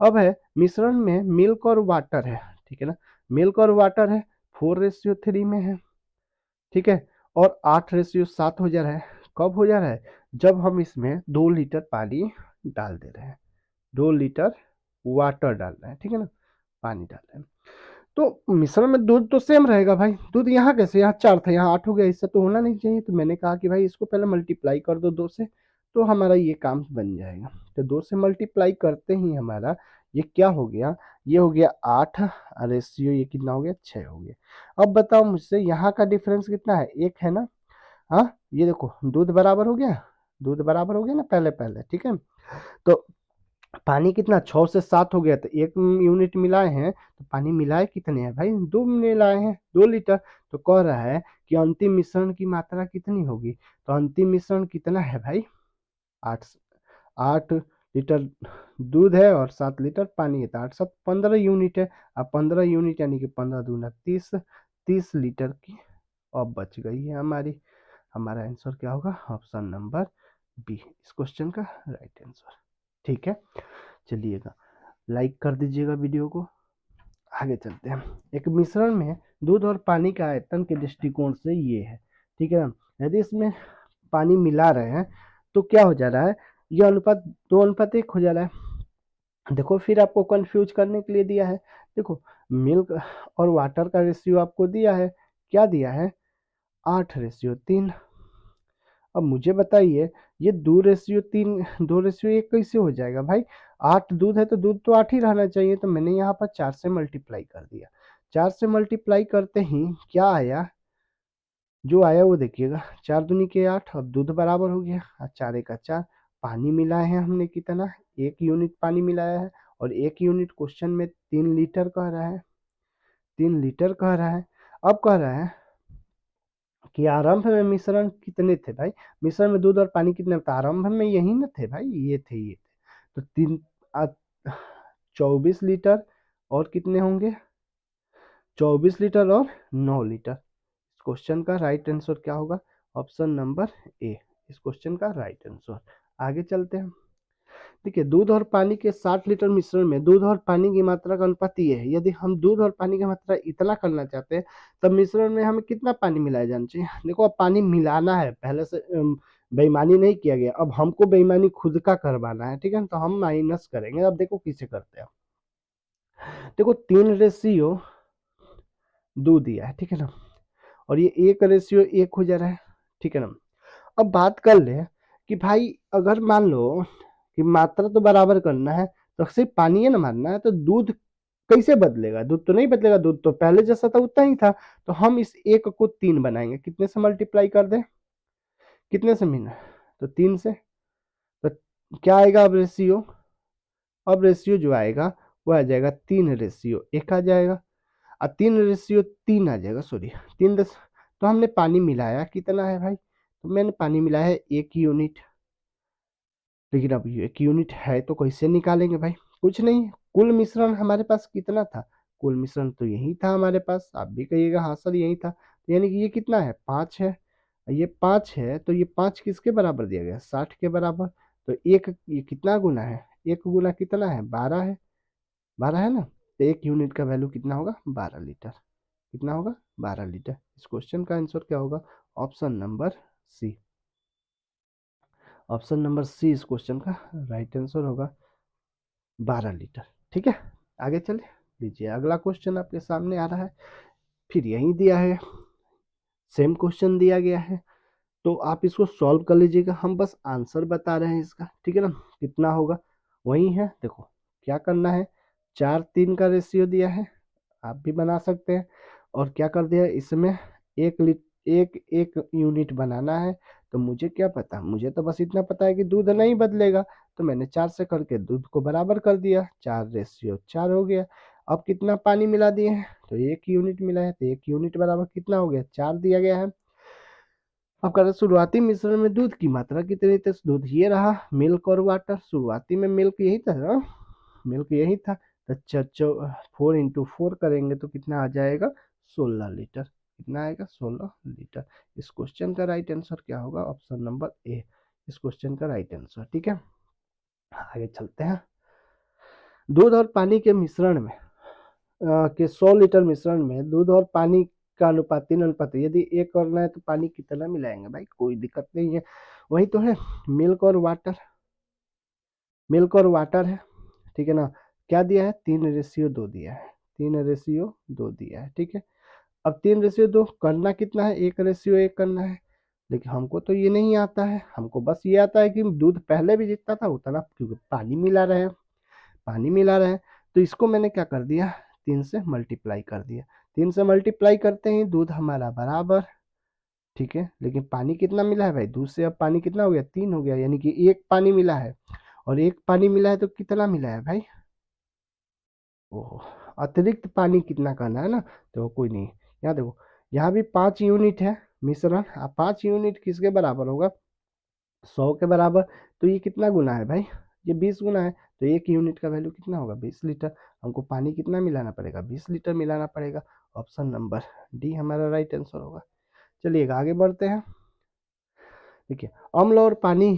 अब है मिश्रण में मिल्क और वाटर है, ठीक है ना, मिल्क और वाटर है 4:3 में है, ठीक है, और 8:7 हो जा रहा है। कब हो जा रहा है? जब हम इसमें 2 लीटर पानी डाल दे रहे हैं, 2 लीटर वाटर डाल रहे हैं, ठीक है ना, पानी डाल रहे हैं। तो मिश्रण में दूध तो सेम रहेगा भाई, दूध यहाँ कैसे, यहाँ 4 था यहाँ 8 हो गया, इससे तो होना नहीं चाहिए। तो मैंने कहा कि भाई इसको पहले मल्टीप्लाई कर दो 2 से, तो हमारा ये काम बन जाएगा। तो 2 से मल्टीप्लाई करते ही हमारा ये क्या हो गया, ये हो गया 8, रेशियो ये कितना हो गया 6 हो गया। अब बताओ मुझसे यहाँ का डिफरेंस कितना है, 1 है ना। हाँ, ये देखो दूध बराबर हो गया, दूध बराबर हो गया ना पहले पहले, ठीक है। तो पानी कितना 6 से 7 हो गया, तो 1 यूनिट मिलाए हैं, तो पानी मिलाए कितने हैं भाई, 2 मिलाए हैं 2 लीटर। तो कह रहा है कि अंतिम मिश्रण की मात्रा कितनी होगी, तो अंतिम मिश्रण कितना है भाई, 8 8 लीटर दूध है और 7 लीटर पानी है, तो 8 7 15 यूनिट है। अब 15 यूनिट यानी कि 15 दूना 30, 30 लीटर की अब बच गई है हमारी। हमारा आंसर क्या होगा, ऑप्शन नंबर बी इस क्वेश्चन का राइट आंसर, ठीक है। चलिएगा, लाइक कर दीजिएगा वीडियो को, आगे चलते हैं। एक मिश्रण में दूध और पानी का आयतन के दृष्टिकोण से ये है, ठीक है ना। यदि इसमें पानी मिला रहे हैं तो क्या हो जा रहा है, ये अनुपात 2:1 हो जा रहा है। देखो फिर आपको कंफ्यूज करने के लिए दिया है, देखो मिल्क और वाटर का रेशियो आपको दिया है, क्या दिया है, 8:3। अब मुझे बताइए ये 2:3 2:1 कैसे हो जाएगा भाई, 8 दूध है तो दूध तो 8 ही रहना चाहिए। तो मैंने यहाँ पर 4 से मल्टीप्लाई कर दिया, 4 से मल्टीप्लाई करते ही क्या आया, जो आया वो देखिएगा, 4 दूनी के 8, अब दूध बराबर हो गया, 4 1 4। पानी मिलाए हैं हमने कितना, 1 यूनिट पानी मिलाया है, और 1 यूनिट क्वेश्चन में 3 लीटर कह रहा है, 3 लीटर कह रहा है। अब कह रहा है कि आरंभ में मिश्रण कितने थे भाई, मिश्रण में दूध और पानी कितने थे, आरंभ में यही ना थे भाई, ये थे। तो 24 लीटर और कितने होंगे, 24 लीटर और 9 लीटर। इस क्वेश्चन का राइट आंसर क्या होगा, ऑप्शन नंबर ए इस क्वेश्चन का राइट आंसर। आगे चलते हैं। देखिए दूध और पानी के 60 लीटर मिश्रण में दूध और पानी की मात्रा का अनुपात ये है। यदि हम दूध और पानी की मात्रा इतना करना चाहते हैं तब मिश्रण में हमें कितना पानी मिलाया जाना चाहिए। देखो अब पानी मिलाना है, पहले से बेईमानी नहीं किया गया, अब हमको बेईमानी खुद का करवाना है, ठीक है। तो हम माइनस करेंगे, अब देखो किसे करते हैं। देखो 3:2 दिया है, ठीक है ना, और ये 1:1 हो जा रहा है, ठीक है ना। अब बात कर ले कि भाई अगर मान लो कि मात्रा तो बराबर करना है तो सिर्फ पानी है ना मानना है, तो दूध कैसे बदलेगा, दूध तो नहीं बदलेगा, दूध तो पहले जैसा था उतना ही था। तो हम इस 1 को 3 बनाएंगे, कितने से मल्टीप्लाई कर दें, कितने से मिला, तो 3 से। तो क्या आएगा अब रेशियो, अब रेशियो जो आएगा वो आ जाएगा 3:1 आ जाएगा, और 3:3 आ जाएगा, सॉरी 3 तो हमने पानी मिलाया कितना है भाई, तो मैंने पानी मिलाया है 1 यूनिट। लेकिन अब ये 1 यूनिट है तो कैसे निकालेंगे भाई, कुछ नहीं, कुल मिश्रण हमारे पास कितना था, कुल मिश्रण तो यही था हमारे पास, आप भी कहिएगा हाँ सर यही था। तो यानी कि ये कितना है 5 है, ये 5 है, तो ये 5 किसके बराबर दिया गया, 60 के बराबर। तो एक ये कितना गुना है, एक गुना कितना है 12 है, 12 है ना। तो 1 यूनिट का वैल्यू कितना होगा 12 लीटर, कितना होगा 12 लीटर। इस क्वेश्चन का आंसर क्या होगा, option number C, option number C इस क्वेश्चन का राइट आंसर होगा 12 लीटर, ठीक है। आगे चले, लीजिए अगला क्वेश्चन आपके सामने आ रहा है, फिर यही दिया है, सेम क्वेश्चन दिया गया है, तो आप इसको सॉल्व कर लीजिएगा, हम बस आंसर बता रहे हैं इसका, ठीक है ना। कितना होगा वही है, देखो क्या करना है, 4:3 का रेशियो दिया है, आप भी बना सकते हैं। और क्या कर दिया इसमें, एक एक यूनिट बनाना है। तो मुझे क्या पता, मुझे तो बस इतना पता है कि दूध नहीं बदलेगा, तो मैंने 4 से करके दूध को बराबर कर दिया, 4:4 हो गया। अब कितना पानी मिला दिए हैं, तो 1 यूनिट मिला है, तो 1 यूनिट बराबर कितना हो गया 4 दिया गया है। अब कह रहे शुरुआती मिश्रण में दूध की मात्रा कितनी थी, दूध ये रहा मिल्क और वाटर, शुरुआती में मिल्क यही था ना, मिल्क यही था। तो 4 × 4 करेंगे तो कितना आ जाएगा 16 लीटर, कितना आएगा 16 लीटर। इस क्वेश्चन का राइट आंसर क्या होगा, ऑप्शन नंबर ए इस क्वेश्चन का राइट आंसर, ठीक है। आगे चलते हैं। दूध और पानी के मिश्रण में के 100 लीटर मिश्रण में दूध और पानी का अनुपात 3 अनुपात है। यदि एक करना है तो पानी कितना मिलाएंगे भाई, कोई दिक्कत नहीं है, वही तो है, मिल्क और वाटर, मिल्क और वाटर है, ठीक है ना। क्या दिया है, 3:2 दिया है, 3:2 दिया है, ठीक है। अब 3:2 करना कितना है, 1:1 करना है, लेकिन हमको तो ये नहीं आता है, हमको बस ये आता है कि दूध पहले भी जितना था उतना, क्योंकि पानी मिला रहे हैं, पानी मिला रहे हैं, तो इसको मैंने क्या कर दिया, 3 से मल्टीप्लाई कर दिया, 3 से मल्टीप्लाई करते ही दूध हमारा बराबर, ठीक है। लेकिन पानी कितना मिला है भाई, दूध से अब पानी कितना हो गया, 3 हो गया, यानी कि एक पानी मिला है, और एक पानी मिला है तो कितना मिला है भाई, ओहो, अतिरिक्त पानी कितना करना है ना, तो कोई नहीं, यहाँ देखो, यहाँ भी 5 यूनिट है मिश्रण, 5 यूनिट किसके बराबर होगा, 100 के बराबर, तो ये कितना गुना है भाई, ये 20 गुना है, तो 1 यूनिट का वैल्यू कितना होगा, 20 लीटर, हमको पानी कितना मिलाना पड़ेगा, 20 लीटर मिलाना पड़ेगा, ऑप्शन नंबर डी हमारा राइट आंसर होगा। चलिए आगे बढ़ते हैं, देखिए, अम्ल और पानी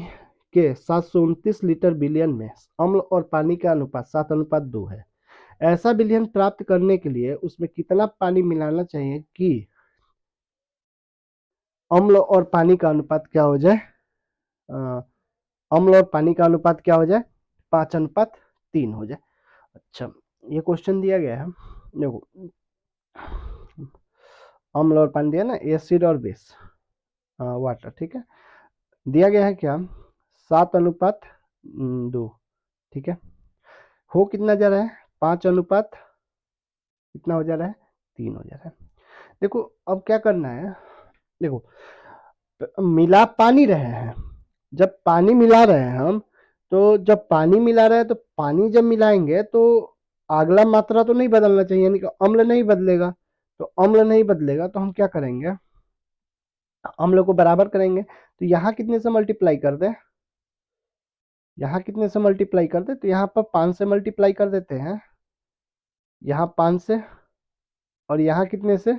के 729 लीटर बिलियन में अम्ल और पानी का अनुपात 7:2 है, ऐसा विलयन प्राप्त करने के लिए उसमें कितना पानी मिलाना चाहिए कि अम्ल और पानी का अनुपात क्या हो जाए, अ, अम्ल और पानी का अनुपात क्या हो जाए, 5:3 हो जाए। अच्छा, ये क्वेश्चन दिया गया है, देखो, अम्ल और पानी दिया ना, एसिड और बेस, वाटर, ठीक है, दिया गया है क्या, 7:2, ठीक है, हो कितना जा रहा है, 5:, कितना हो जा रहा है, 3 हो जा रहा है। देखो अब क्या करना है, देखो, मिला पानी रहे हैं, जब पानी मिला रहे हैं हम, तो जब पानी मिला रहे हैं तो पानी जब मिलाएंगे तो अगला मात्रा तो नहीं बदलना चाहिए, यानी कि अम्ल नहीं बदलेगा, तो अम्ल नहीं बदलेगा तो हम क्या करेंगे, अम्ल को बराबर करेंगे, तो यहाँ कितने से मल्टीप्लाई कर दे, यहाँ कितने से मल्टीप्लाई कर दे, तो यहाँ पर 5 से मल्टीप्लाई कर देते हैं, यहाँ 5 से, और यहाँ कितने से,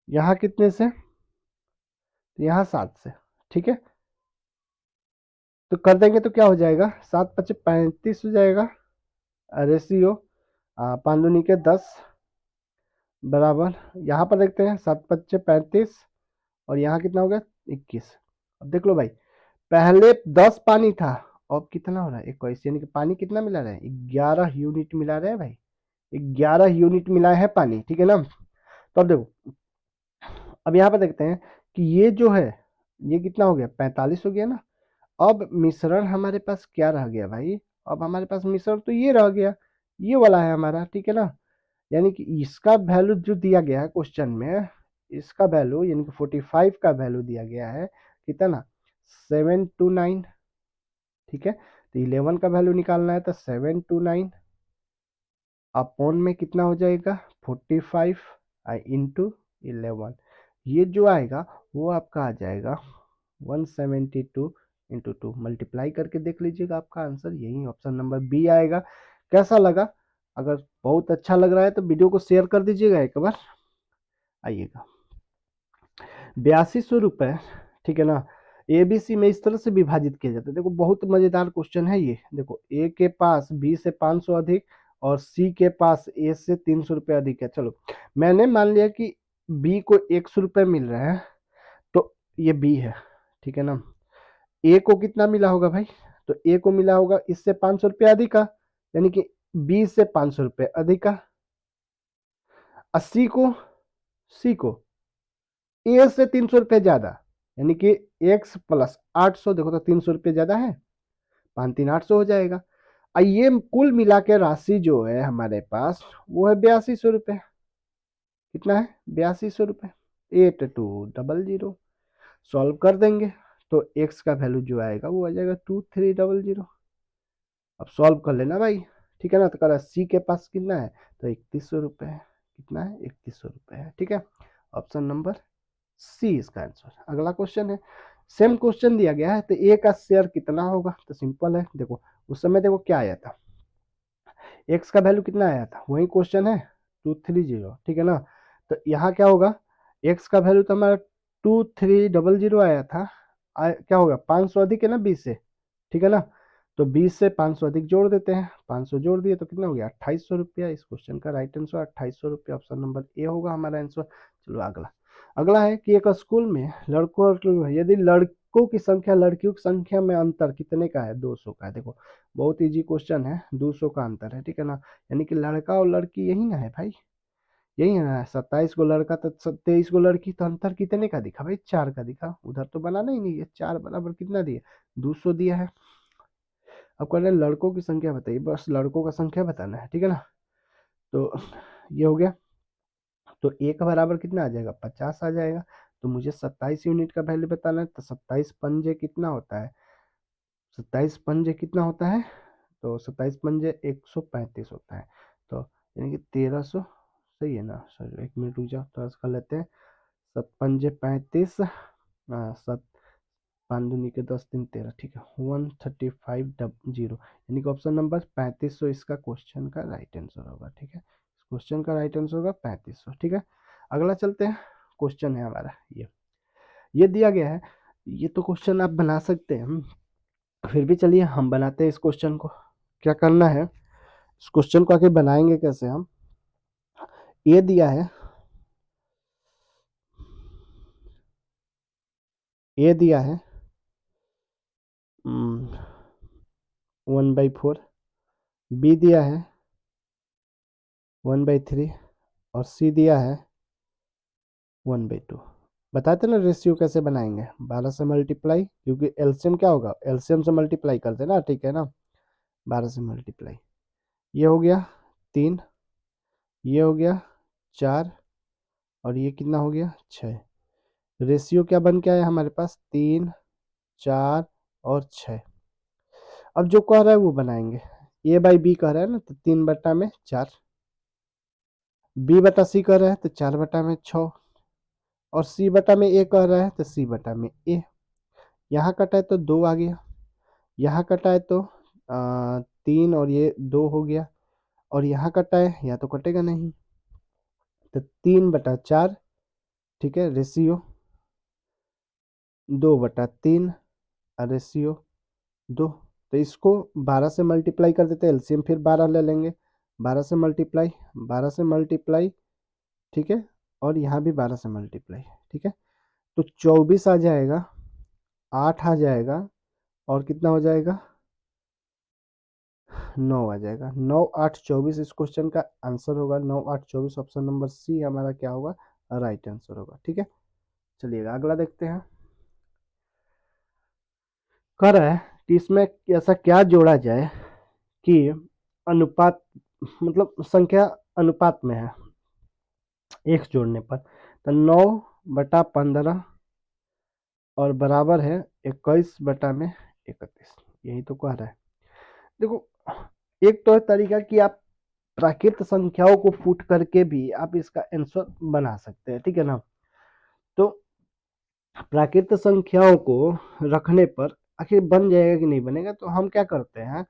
यहाँ कितने से, तो यहाँ 7 से, ठीक है, तो कर देंगे तो क्या हो जाएगा, 7×5 = 35 हो जाएगा, रेशियो 5×2 = 10 बराबर, यहाँ पर देखते हैं 7×5 = 35, और यहाँ कितना हो गया, 21। अब देख लो भाई, पहले 10 पानी था, अब कितना हो रहा है, 21, यानी कि पानी कितना मिला रहा है, 11 यूनिट मिला रहे हैं भाई, 11 यूनिट मिला है पानी, ठीक है ना। तो अब देखो, अब यहाँ पर देखते हैं कि ये जो है, ये कितना हो गया, 45 हो गया ना। अब मिश्रण हमारे पास क्या रह गया भाई, अब हमारे पास मिश्रण तो ये रह गया, ये वाला है हमारा, ठीक है ना, यानी कि इसका वैल्यू जो दिया गया है क्वेश्चन में, इसका वैल्यू यानी कि 45 का वैल्यू दिया गया है, कितना, 729, ठीक है, तो 11 का वैल्यू निकालना है तो 729 अपॉन में कितना हो जाएगा, 45 इंटू 11, ये जो आएगा वो आपका आ जाएगा 172 × 2, मल्टीप्लाई करके देख लीजिएगा, आपका आंसर यही ऑप्शन नंबर बी आएगा। कैसा लगा, अगर बहुत अच्छा लग रहा है तो वीडियो को शेयर कर दीजिएगा एक बार, आइएगा, 8200 रुपये, ठीक है ना, एबीसी में इस तरह से विभाजित किया जाता है, देखो बहुत मजेदार क्वेश्चन है ये, देखो ए के पास बी से 500 अधिक और सी के पास ए से 300 रुपये अधिक है, चलो मैंने मान लिया कि बी को 100 रुपये मिल रहे हैं, तो ये बी है, ठीक है ना, ए को कितना मिला होगा भाई, तो ए को मिला होगा इससे 500 रुपये अधिक का, यानी कि बी से 500 रुपये अधिक का, सी को ए से 300 रुपये ज्यादा, यानी कि एक्स प्लस 800, देखो तो 300 रुपये ज्यादा है, 5×3 = 800 हो जाएगा, और ये कुल मिला के राशि जो है हमारे पास वो है 8200 रुपये, कितना है, 8200 रुपये, 8200, सॉल्व कर देंगे तो एक्स का वैल्यू जो आएगा वो आ जाएगा 2300, अब सॉल्व कर लेना भाई, ठीक है ना, तो कह सी के पास कितना है, तो 3100 रुपये है, कितना है, 3100 रुपये है, ठीक है, ऑप्शन नंबर सी इसका आंसर। अगला क्वेश्चन है, सेम क्वेश्चन दिया गया है, तो ए का शेयर कितना होगा, तो सिंपल है, देखो उस समय देखो क्या आया था, एक्स का वैल्यू कितना आया था, वही क्वेश्चन है 230, ठीक है ना, तो यहाँ क्या होगा, एक्स का वैल्यू तो हमारा 2300 आया था, क्या होगा, 500 अधिक है ना 20 से, ठीक है ना, तो 20 से 500 अधिक जोड़ देते हैं, 500 जोड़ दिए तो कितना हो गया 2800 रुपया। इस क्वेश्चन का राइट आंसर 2800 रुपया, ऑप्शन नंबर ए होगा हमारा आंसर। चलो अगला। अगला है कि एक स्कूल में लड़कों और यदि लड़कों की संख्या लड़कियों की संख्या में अंतर कितने का है, 200 का है। देखो बहुत इजी क्वेश्चन है, 200 का अंतर है, ठीक है ना। यानी कि लड़का और लड़की यही ना है भाई, यही है ना। 27 को लड़का तो 23 को लड़की, तो अंतर कितने का दिखा भाई, 4 का दिखा। उधर तो बनाना ही नहीं है, 4 बराबर कितना दिया, 200 दिया है। अब कह रहे हैं लड़कों की संख्या बताइए, बस लड़कों का संख्या बताना है, ठीक है ना। तो ये हो गया, तो एक बराबर कितना आ जाएगा, 50 आ जाएगा। तो मुझे 27 यूनिट का वैल्यू बताना है, तो 27 पंजे कितना होता है, 27 पंजे कितना होता है, तो 27 पंजे 135 होता है। तो यानी कि 1300, सही है ना। सर 1 मिनट रुक जाओ, थोड़ा सा कर लेते हैं। 7 पंजे 35, 7 5 दूनी के 10 3 13, ठीक है। 135 यानी कि ऑप्शन नंबर 3500 इसका क्वेश्चन का राइट आंसर होगा, ठीक है। इस क्वेश्चन का राइट आंसर होगा 3500, ठीक है। अगला चलते हैं, क्वेश्चन है हमारा ये दिया गया है। ये तो क्वेश्चन आप बना सकते हैं, फिर भी चलिए हम बनाते हैं इस क्वेश्चन को। क्या करना है, इस क्वेश्चन को आके बनाएंगे कैसे हम। ये दिया है, ये दिया है 1/4, बी दिया है 1/3, और सी दिया है 1/2। बताते ना रेशियो कैसे बनाएंगे, 12 से मल्टीप्लाई, क्योंकि एलसीएम क्या होगा, एलसीएम से मल्टीप्लाई करते ना, ठीक है ना। 12 से मल्टीप्लाई, ये हो गया 3, ये हो गया 4, और ये कितना हो गया 6। रेशियो क्या बन के आया हमारे पास, 3 4 और 6। अब जो कह रहा है वो बनाएंगे, ए बाई बी कह रहा है ना, तो 3/4, बी बटा सी कह रहा है तो 4/6, और सी बटा में ए कह रहा है तो सी बटा में ए। यहाँ कटा है तो 2 आ गया, यहाँ कटा है तो 3 और ये 2 हो गया, और यहाँ कटा है, यहाँ तो कटेगा नहीं, तो 3/4, ठीक है। Ratio 2/3, ratio 2। तो इसको 12 से मल्टीप्लाई कर देते हैं, एलसीएम फिर 12 ले लेंगे, 12 से मल्टीप्लाई, 12 से मल्टीप्लाई, ठीक है। और यहाँ भी 12 से मल्टीप्लाई, ठीक है। तो 24 आ जाएगा, 8 आ जाएगा, और कितना हो जाएगा, 9 आ जाएगा। 9 8 24 इस क्वेश्चन का आंसर होगा। 9 8 24 ऑप्शन नंबर सी हमारा क्या होगा, राइट आंसर होगा, ठीक है। चलिएगा अगला देखते हैं। कह रहा है कि इसमें ऐसा क्या जोड़ा जाए कि अनुपात, मतलब संख्या अनुपात में है, एक जोड़ने पर। तो 9/15 और बराबर है 21/31, यही तो कह रहा है। देखो एक तो है तरीका कि आप प्राकृत संख्याओं को पुट करके भी आप इसका आंसर बना सकते हैं, ठीक है ना। तो प्राकृत संख्याओं को रखने पर आखिर बन जाएगा कि नहीं बनेगा, तो हम क्या करते हैं,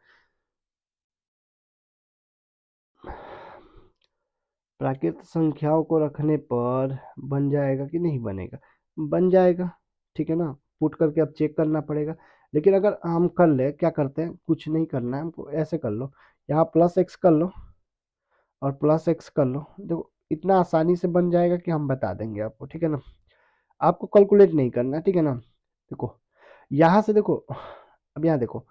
प्राकृत संख्याओं को रखने पर बन जाएगा कि नहीं बनेगा, बन जाएगा, ठीक है ना। पुट करके अब चेक करना पड़ेगा। लेकिन अगर हम कर ले, क्या करते हैं, कुछ नहीं करना है हमको, ऐसे कर लो, यहाँ +x कर लो और +x कर लो। देखो इतना आसानी से बन जाएगा कि हम बता देंगे आपको, ठीक है ना। आपको कैलकुलेट नहीं करना, ठीक है ना। देखो यहाँ से देखो, अब यहाँ देखो,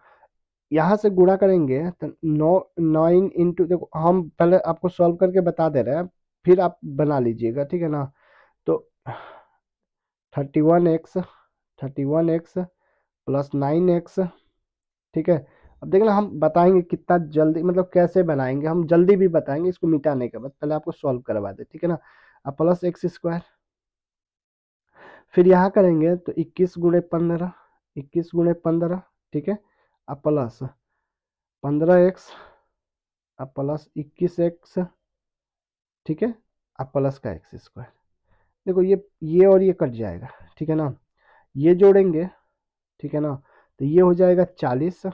यहाँ से गुणा करेंगे तो 9 देखो हम पहले आपको सॉल्व करके बता दे रहे हैं, फिर आप बना लीजिएगा, ठीक है ना। तो 31x +9x, ठीक है। अब देखना हम बताएंगे कितना जल्दी, मतलब कैसे बनाएंगे, हम जल्दी भी बताएंगे इसको मिटाने के बाद, पहले आपको सॉल्व करवा दे, ठीक है ना। अब +x², फिर यहाँ करेंगे तो 21 × 15, 21 × 15, ठीक है। अब +15x, अब +21x, ठीक है। अब प्लस का x²। देखो ये और ये कट जाएगा, ठीक है ना। ये जोड़ेंगे, ठीक है ना, तो ये हो जाएगा 40x,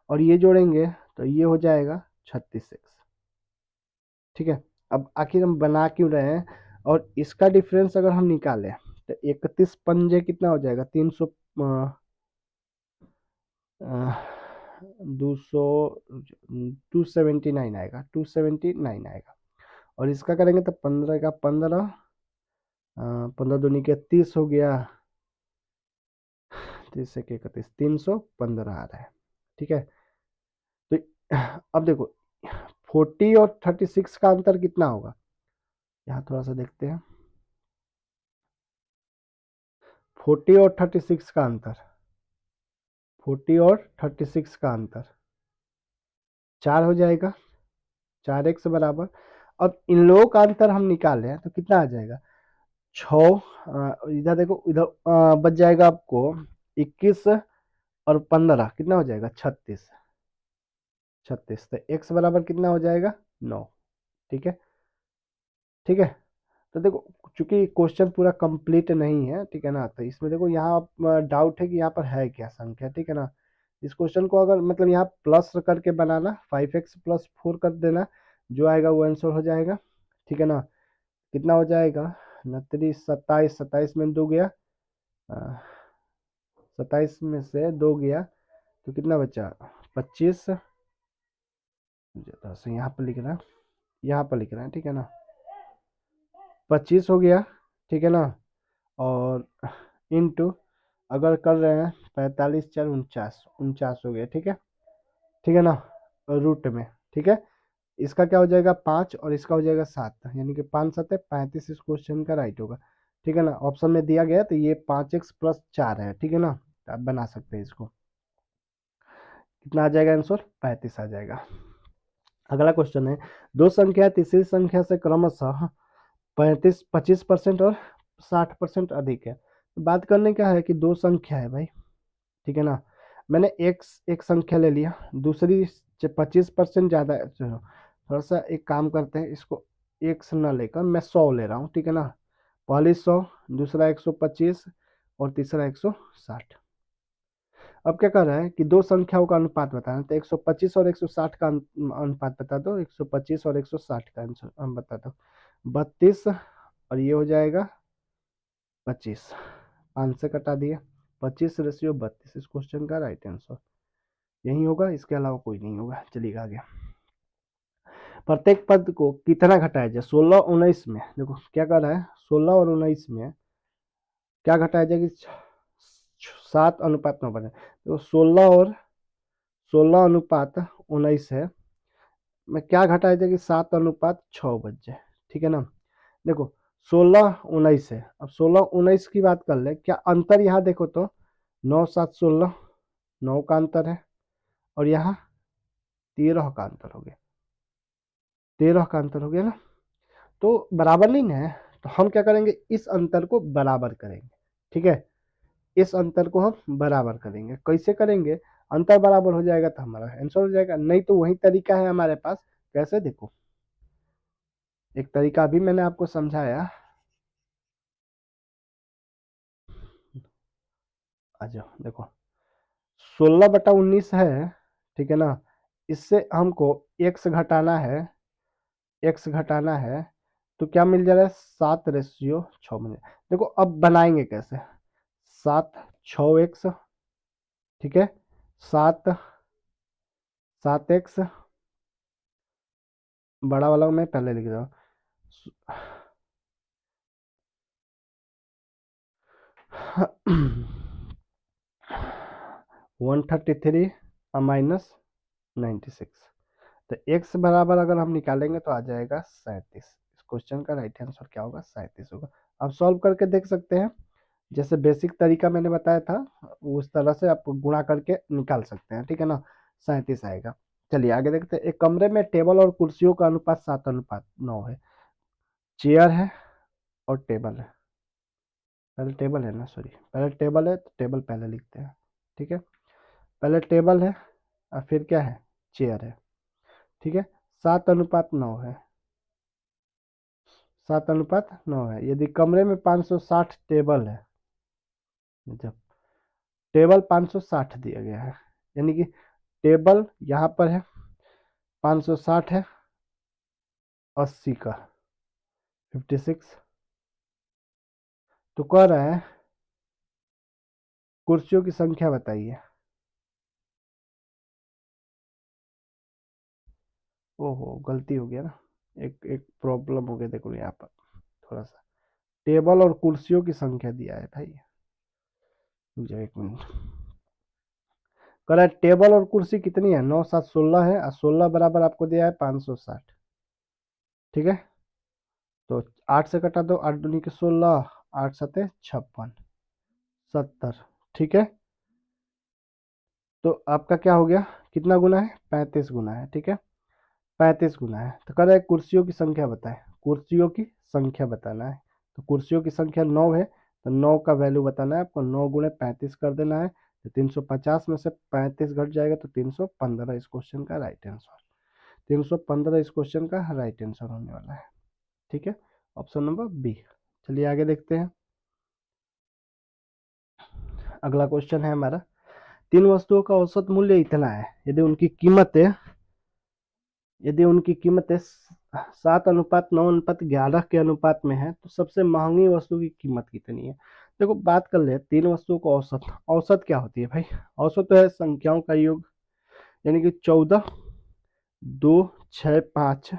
और ये जोड़ेंगे तो ये हो जाएगा 36x, ठीक है। अब आखिर हम बना क्यों रहे हैं, और इसका डिफरेंस अगर हम निकालें तो 31 पंजे कितना हो जाएगा, 300, 200, 279 आएगा, 279 आएगा। और इसका करेंगे तो 15 का 15, 15 दूनी के 30 हो गया, 30 से 31, 315 आ रहा है। ठीक है, तो अब देखो 40 और 36 का अंतर कितना होगा, यहाँ थोड़ा सा देखते हैं। 40 और 36 का अंतर, 40 और 36 का अंतर 4 हो जाएगा, 4x बराबर। अब इन लोगों का अंतर हम निकाले हैं तो कितना आ जाएगा, 6, इधर देखो, इधर बच जाएगा आपको 21 और 15 कितना हो जाएगा, 36, 36, तो x बराबर कितना हो जाएगा, 9। ठीक है, ठीक है। तो देखो चूंकि क्वेश्चन पूरा कंप्लीट नहीं है, ठीक है ना, तो इसमें देखो यहाँ डाउट है कि यहाँ पर है क्या संख्या, ठीक है ना। इस क्वेश्चन को अगर मतलब यहाँ प्लस करके बनाना, 5x+4 कर देना, जो आएगा वो आंसर हो जाएगा। ठीक है ना, कितना हो जाएगा, 29, 27, 27 में 2 गया, 27 में से 2 गया तो कितना बचा, 25, 10 यहाँ पर लिख रहा है, यहाँ पर लिख रहे हैं, ठीक है ना, 25 हो गया। ठीक है ना, और इंटू अगर कर रहे हैं 45 4 49, 49 हो गया। ठीक है, ठीक है ना, रूट में। ठीक है, इसका क्या हो जाएगा 5 और इसका हो जाएगा 7, यानी कि 5 7 35 इस क्वेश्चन का राइट होगा। ठीक है ना, ऑप्शन में दिया गया तो ये 5x+4 है। ठीक है ना, तो आप बना सकते हैं इसको, कितना आ जाएगा आंसर, 35 आ जाएगा। अगला क्वेश्चन है, दो संख्या तीसरी संख्या से क्रमशः 25% और 60% अधिक है। तो बात करने क्या है कि दो संख्या है भाई, ठीक है ना, मैंने एक संख्या ले लिया, दूसरी 25% ज़्यादा है। चलो थोड़ा सा एक काम करते हैं, इसको एक से ना लेकर मैं 100 ले रहा हूँ। ठीक है ना, पहली 100, दूसरा 125 और तीसरा 160। अब क्या कर रहा है कि दो संख्याओं का अनुपात बताना, तो 125 और 160 का अनुपात बता दो, 125 और 160 का आंसर बता दो, 32 और ये हो जाएगा 25, 5 से कटा दिया, 25:32 इस क्वेश्चन का राइट आंसर यही होगा, इसके अलावा कोई नहीं होगा। चलिए आगे, प्रत्येक पद को कितना घटाया जाए, 16 19 में, देखो क्या कर रहा है, 16 और 19 में क्या घटाया जाए कि 7:9 बने, तो 16 और 16 अनुपात 19 है, मैं क्या घटाया जाए कि 7:6 बच जाए। ठीक है ना, देखो 16 19 है, अब 16 19 की बात कर ले, क्या अंतर यहाँ देखो तो 9 7 16, 9 का अंतर है, और यहाँ 13 का अंतर हो गया, 13 का अंतर हो गया ना, तो बराबर नहीं ना है, तो हम क्या करेंगे, इस अंतर को बराबर करेंगे। ठीक है, इस अंतर को हम बराबर करेंगे, कैसे करेंगे, अंतर बराबर हो जाएगा तो हमारा आंसर हो जाएगा, नहीं तो वही तरीका है हमारे पास। कैसे, देखो एक तरीका अभी मैंने आपको समझाया, आ जाओ देखो, 16/19 है, ठीक है ना, इससे हमको एक्स घटाना है, तो क्या मिल जा रहा है, 7:6 मिल। देखो अब बनाएंगे कैसे, 7 6x, ठीक है, 7 7x, बड़ा वाला मैं पहले लिख रहा हूँ, 133 -96, तो x बराबर अगर हम निकालेंगे तो आ जाएगा 37। इस क्वेश्चन का राइट आंसर क्या होगा, 37 होगा। अब सॉल्व करके देख सकते हैं, जैसे बेसिक तरीका मैंने बताया था उस तरह से आप गुणा करके निकाल सकते हैं। ठीक है ना, 37 आएगा। चलिए आगे देखते हैं, एक कमरे में टेबल और कुर्सियों का अनुपात 7:9 है, चेयर है और टेबल है, पहले टेबल है ना, सॉरी, पहले टेबल है तो टेबल पहले लिखते हैं। ठीक है, पहले टेबल है और फिर क्या है, चेयर है। ठीक है, 7:9 है, 7:9 है, यदि कमरे में 560 टेबल है, जब टेबल 560 दिया गया है, यानी कि टेबल यहाँ पर है 560 है, 80 का 56, तो कह रहा है कुर्सियों की संख्या बताइए। ओहो गलती हो गया ना, एक एक प्रॉब्लम हो गया, देखो यहाँ पर थोड़ा सा, टेबल और कुर्सियों की संख्या दिया है भाई। रुक जाओ एक मिनट। कह रहा है टेबल और कुर्सी कितनी है, 9 7 16 है, और 16 बराबर आपको दिया है 560। ठीक है, तो 8 से कटा दो, 8 दूनी के 16, 8 सते 56, 70। ठीक है, तो आपका क्या हो गया, कितना गुना है, 35 गुना है। ठीक है, 35 गुना है। तो कह रहा है कुर्सियों की संख्या बताएं, कुर्सियों की संख्या बताना है। तो कुर्सियों की संख्या 9 है, तो 9 का वैल्यू बताना है आपको, 9 गुणे 35 कर देना है, तो 350 में से 35 घट जाएगा तो 315 इस क्वेश्चन का राइट आंसर। 315 इस क्वेश्चन का राइट आंसर होने वाला है। ठीक है, ऑप्शन नंबर बी। चलिए आगे देखते हैं। अगला क्वेश्चन है हमारा, तीन वस्तुओं का औसत मूल्य इतना है, यदि उनकी कीमतें 7:9:11 के अनुपात में है, तो सबसे महंगी वस्तु की कीमत कितनी है। देखो बात कर ले, तीन वस्तुओं को औसत, औसत क्या होती है भाई, औसत तो है संख्याओं का योग, यानी कि 14 2 6 5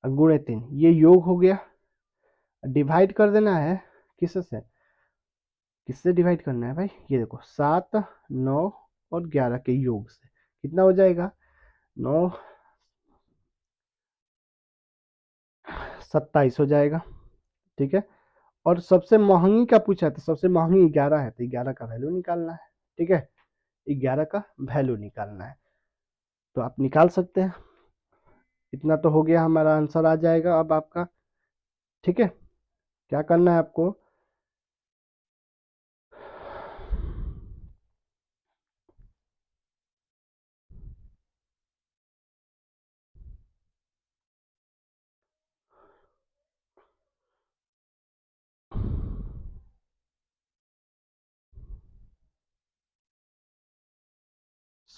गुणे 3, ये योग हो गया। डिवाइड कर देना है किससे, किससे डिवाइड करना है भाई, ये देखो 7 9 और 11 के योग से कितना हो जाएगा, 9 27 हो जाएगा। ठीक है, और सबसे महंगी का पूछा है, तो सबसे महंगी 11 है, तो 11 का वैल्यू निकालना है। ठीक है, 11 का वैल्यू निकालना है, तो आप निकाल सकते हैं। इतना तो हो गया, हमारा आंसर आ जाएगा अब आपका। ठीक है, क्या करना है आपको,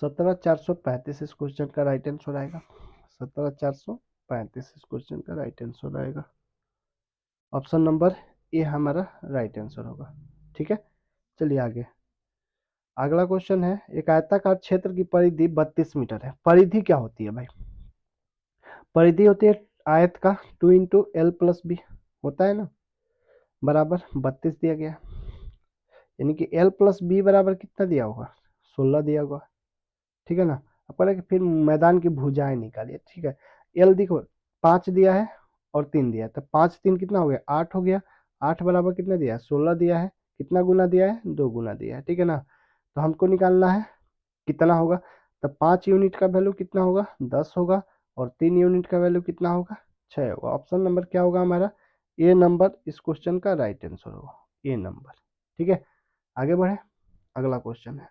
17,435 इस क्वेश्चन का राइट आंसर आएगा। 17,435 इस क्वेश्चन का राइट आंसर आएगा। ऑप्शन नंबर ए हमारा राइट आंसर होगा। ठीक है, चलिए आगे। अगला क्वेश्चन है, एक आयताकार क्षेत्र की परिधि 32 मीटर है। परिधि क्या होती है भाई, परिधि होती है आयत का 2 × L + B होता है ना, बराबर 32 दिया गया, यानी कि L + B बराबर कितना दिया होगा, 16 दिया होगा। ठीक है ना, अब कह रहा है कि फिर मैदान की भुजाएं निकालिए। ठीक है, एल देखो 5 दिया है और 3 दिया है, तो 5 3 कितना हो गया, 8 हो गया। 8 बराबर कितना दिया है, 16 दिया है। कितना गुना दिया है, 2 गुना दिया है। ठीक है ना, तो हमको निकालना है कितना होगा, तो 5 यूनिट का वैल्यू कितना होगा, 10 होगा, और 3 यूनिट का वैल्यू कितना होगा, 6 होगा। ऑप्शन नंबर क्या होगा हमारा, ए नंबर इस क्वेश्चन का राइट आंसर होगा, ए नंबर। ठीक है, आगे बढ़े। अगला क्वेश्चन है,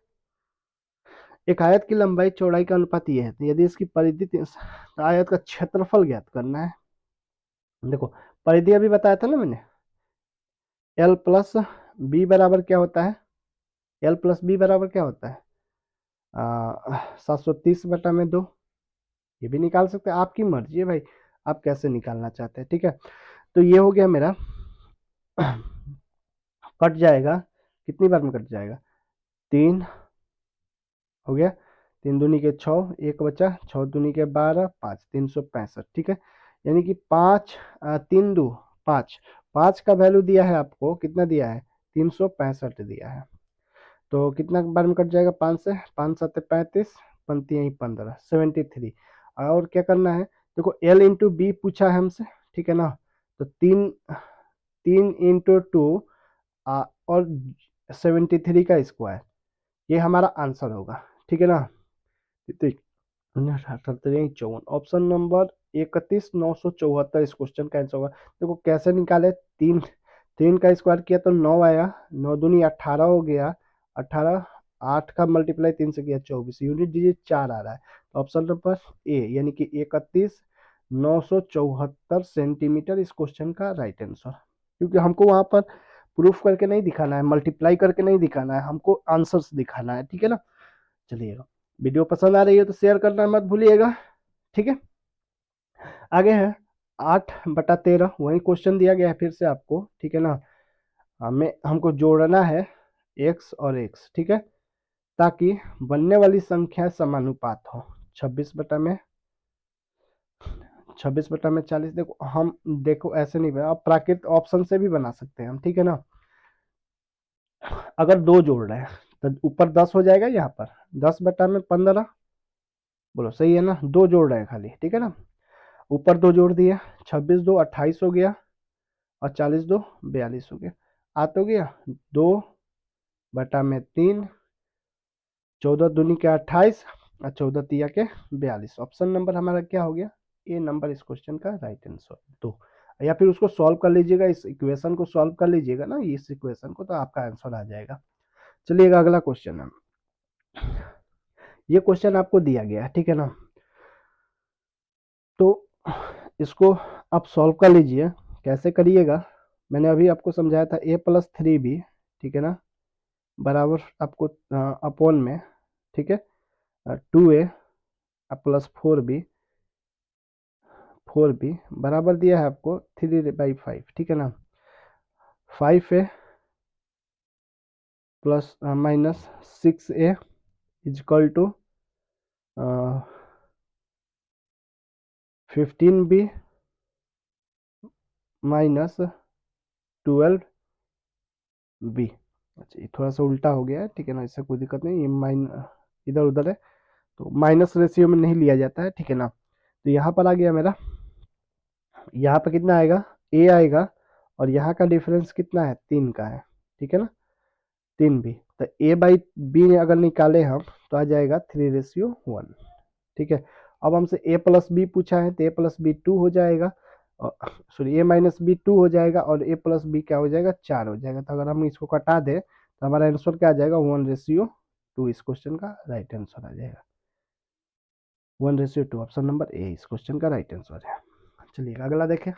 एक आयत की लंबाई चौड़ाई का अनुपात ये है, तो यदि इसकी परिधि तो आयत का क्षेत्रफल ज्ञात करना है। देखो परिधि अभी बताया था ना मैंने, L + B बराबर क्या होता है, L + B बराबर क्या होता है, 730/2। ये भी निकाल सकते हैं, आपकी मर्जी है भाई, आप कैसे निकालना चाहते हैं। ठीक है, तो ये हो गया मेरा, कट जाएगा, कितनी बार में कट जाएगा, 3 हो गया, 3 दूनी के 6, एक बचा, 6 दूनी के 12, 5 365। ठीक है, यानी कि 5 3 2 5, 5 का वैल्यू दिया है आपको, कितना दिया है, 365 दिया है। तो कितना बार में कट जाएगा, 5 से, 5 7 35, पंक्ति यही 15 73। और क्या करना है, देखो L × B पूछा है हमसे। ठीक है ना, तो 3 3 × 2 और 73 का स्क्वायर, ये हमारा आंसर होगा। ठीक है ना, 7 ऑप्शन नंबर 31,974 इस क्वेश्चन का आंसर होगा। देखो कैसे निकाले, 3 3 का स्क्वायर किया तो 9 आया, 9 दूनी 18 हो गया, 18 8 का मल्टीप्लाई 3 से किया 24, यूनिट डिजिट 4 आ रहा है। तो ऑप्शन नंबर ए यानी कि 31,974 सेंटीमीटर इस क्वेश्चन का राइट आंसर, क्योंकि हमको वहां पर प्रूफ करके नहीं दिखाना है, मल्टीप्लाई करके नहीं दिखाना है, हमको आंसर्स दिखाना है। ठीक है ना, चलिएगा, वीडियो पसंद आ रही है तो शेयर करना मत भूलिएगा। ठीक है, आगे है 8/13, वही क्वेश्चन दिया गया है फिर से आपको। ठीक है ना, हमें हमको जोड़ना है x और x। ठीक है, ताकि बनने वाली संख्या समानुपात हो, 26 बटा में 26/40, देखो ऐसे नहीं बना, आप प्राकृत ऑप्शन से भी बना सकते हैं हम, ठीक है ना। अगर 2 जोड़ रहे हैं तो ऊपर 10 हो जाएगा, यहाँ पर 10/15, बोलो सही है ना। 2 जोड़ रहे हैं खाली, ठीक है ना। ऊपर 2 जोड़ दिए, 26×2 = 28 हो गया, और 40×2 = 42 हो गया। आ तो गया 2/3, 14×2 = 28, और 14×3 = 42। ऑप्शन नंबर हमारा क्या हो गया, ए नंबर इस क्वेश्चन का राइट आंसर। तो या फिर उसको सॉल्व कर लीजिएगा, इस इक्वेशन को सॉल्व कर लीजिएगा ना, इस इक्वेशन को, तो आपका आंसर आ जाएगा। चलिएगा अगला क्वेश्चन है, ये क्वेश्चन आपको दिया गया है, ठीक है ना। तो इसको आप सॉल्व कर लीजिए, कैसे करिएगा, मैंने अभी आपको समझाया था। a+3b, ठीक है ना, बराबर आपको अपॉन में, ठीक है, 2a + 4b बराबर दिया है आपको 3/5, ठीक है ना। 5a + -6a = 15b - 12b। अच्छा, ये थोड़ा सा उल्टा हो गया है, ठीक है ना, इससे कोई दिक्कत नहीं, ये इधर उधर है, तो माइनस रेशियो में नहीं लिया जाता है, ठीक है ना। तो यहाँ पर आ गया मेरा, यहाँ पर कितना आएगा, ए आएगा, और यहाँ का डिफरेंस कितना है, 3 का है, ठीक है ना, 3b। तो a/b अगर निकाले हम तो आ जाएगा 3:1, ठीक है। अब हमसे a+b पूछा है, तो a+b 2 हो जाएगा, और सॉरी a-b 2 हो जाएगा, और a+b क्या हो जाएगा, 4 हो जाएगा। तो अगर हम इसको कटा दें तो हमारा आंसर क्या आ जाएगा, 1:2। इस क्वेश्चन का राइट आंसर आ जाएगा 1:2। ऑप्शन नंबर ए इस क्वेश्चन का राइट आंसर है। चलिए अगला देखें।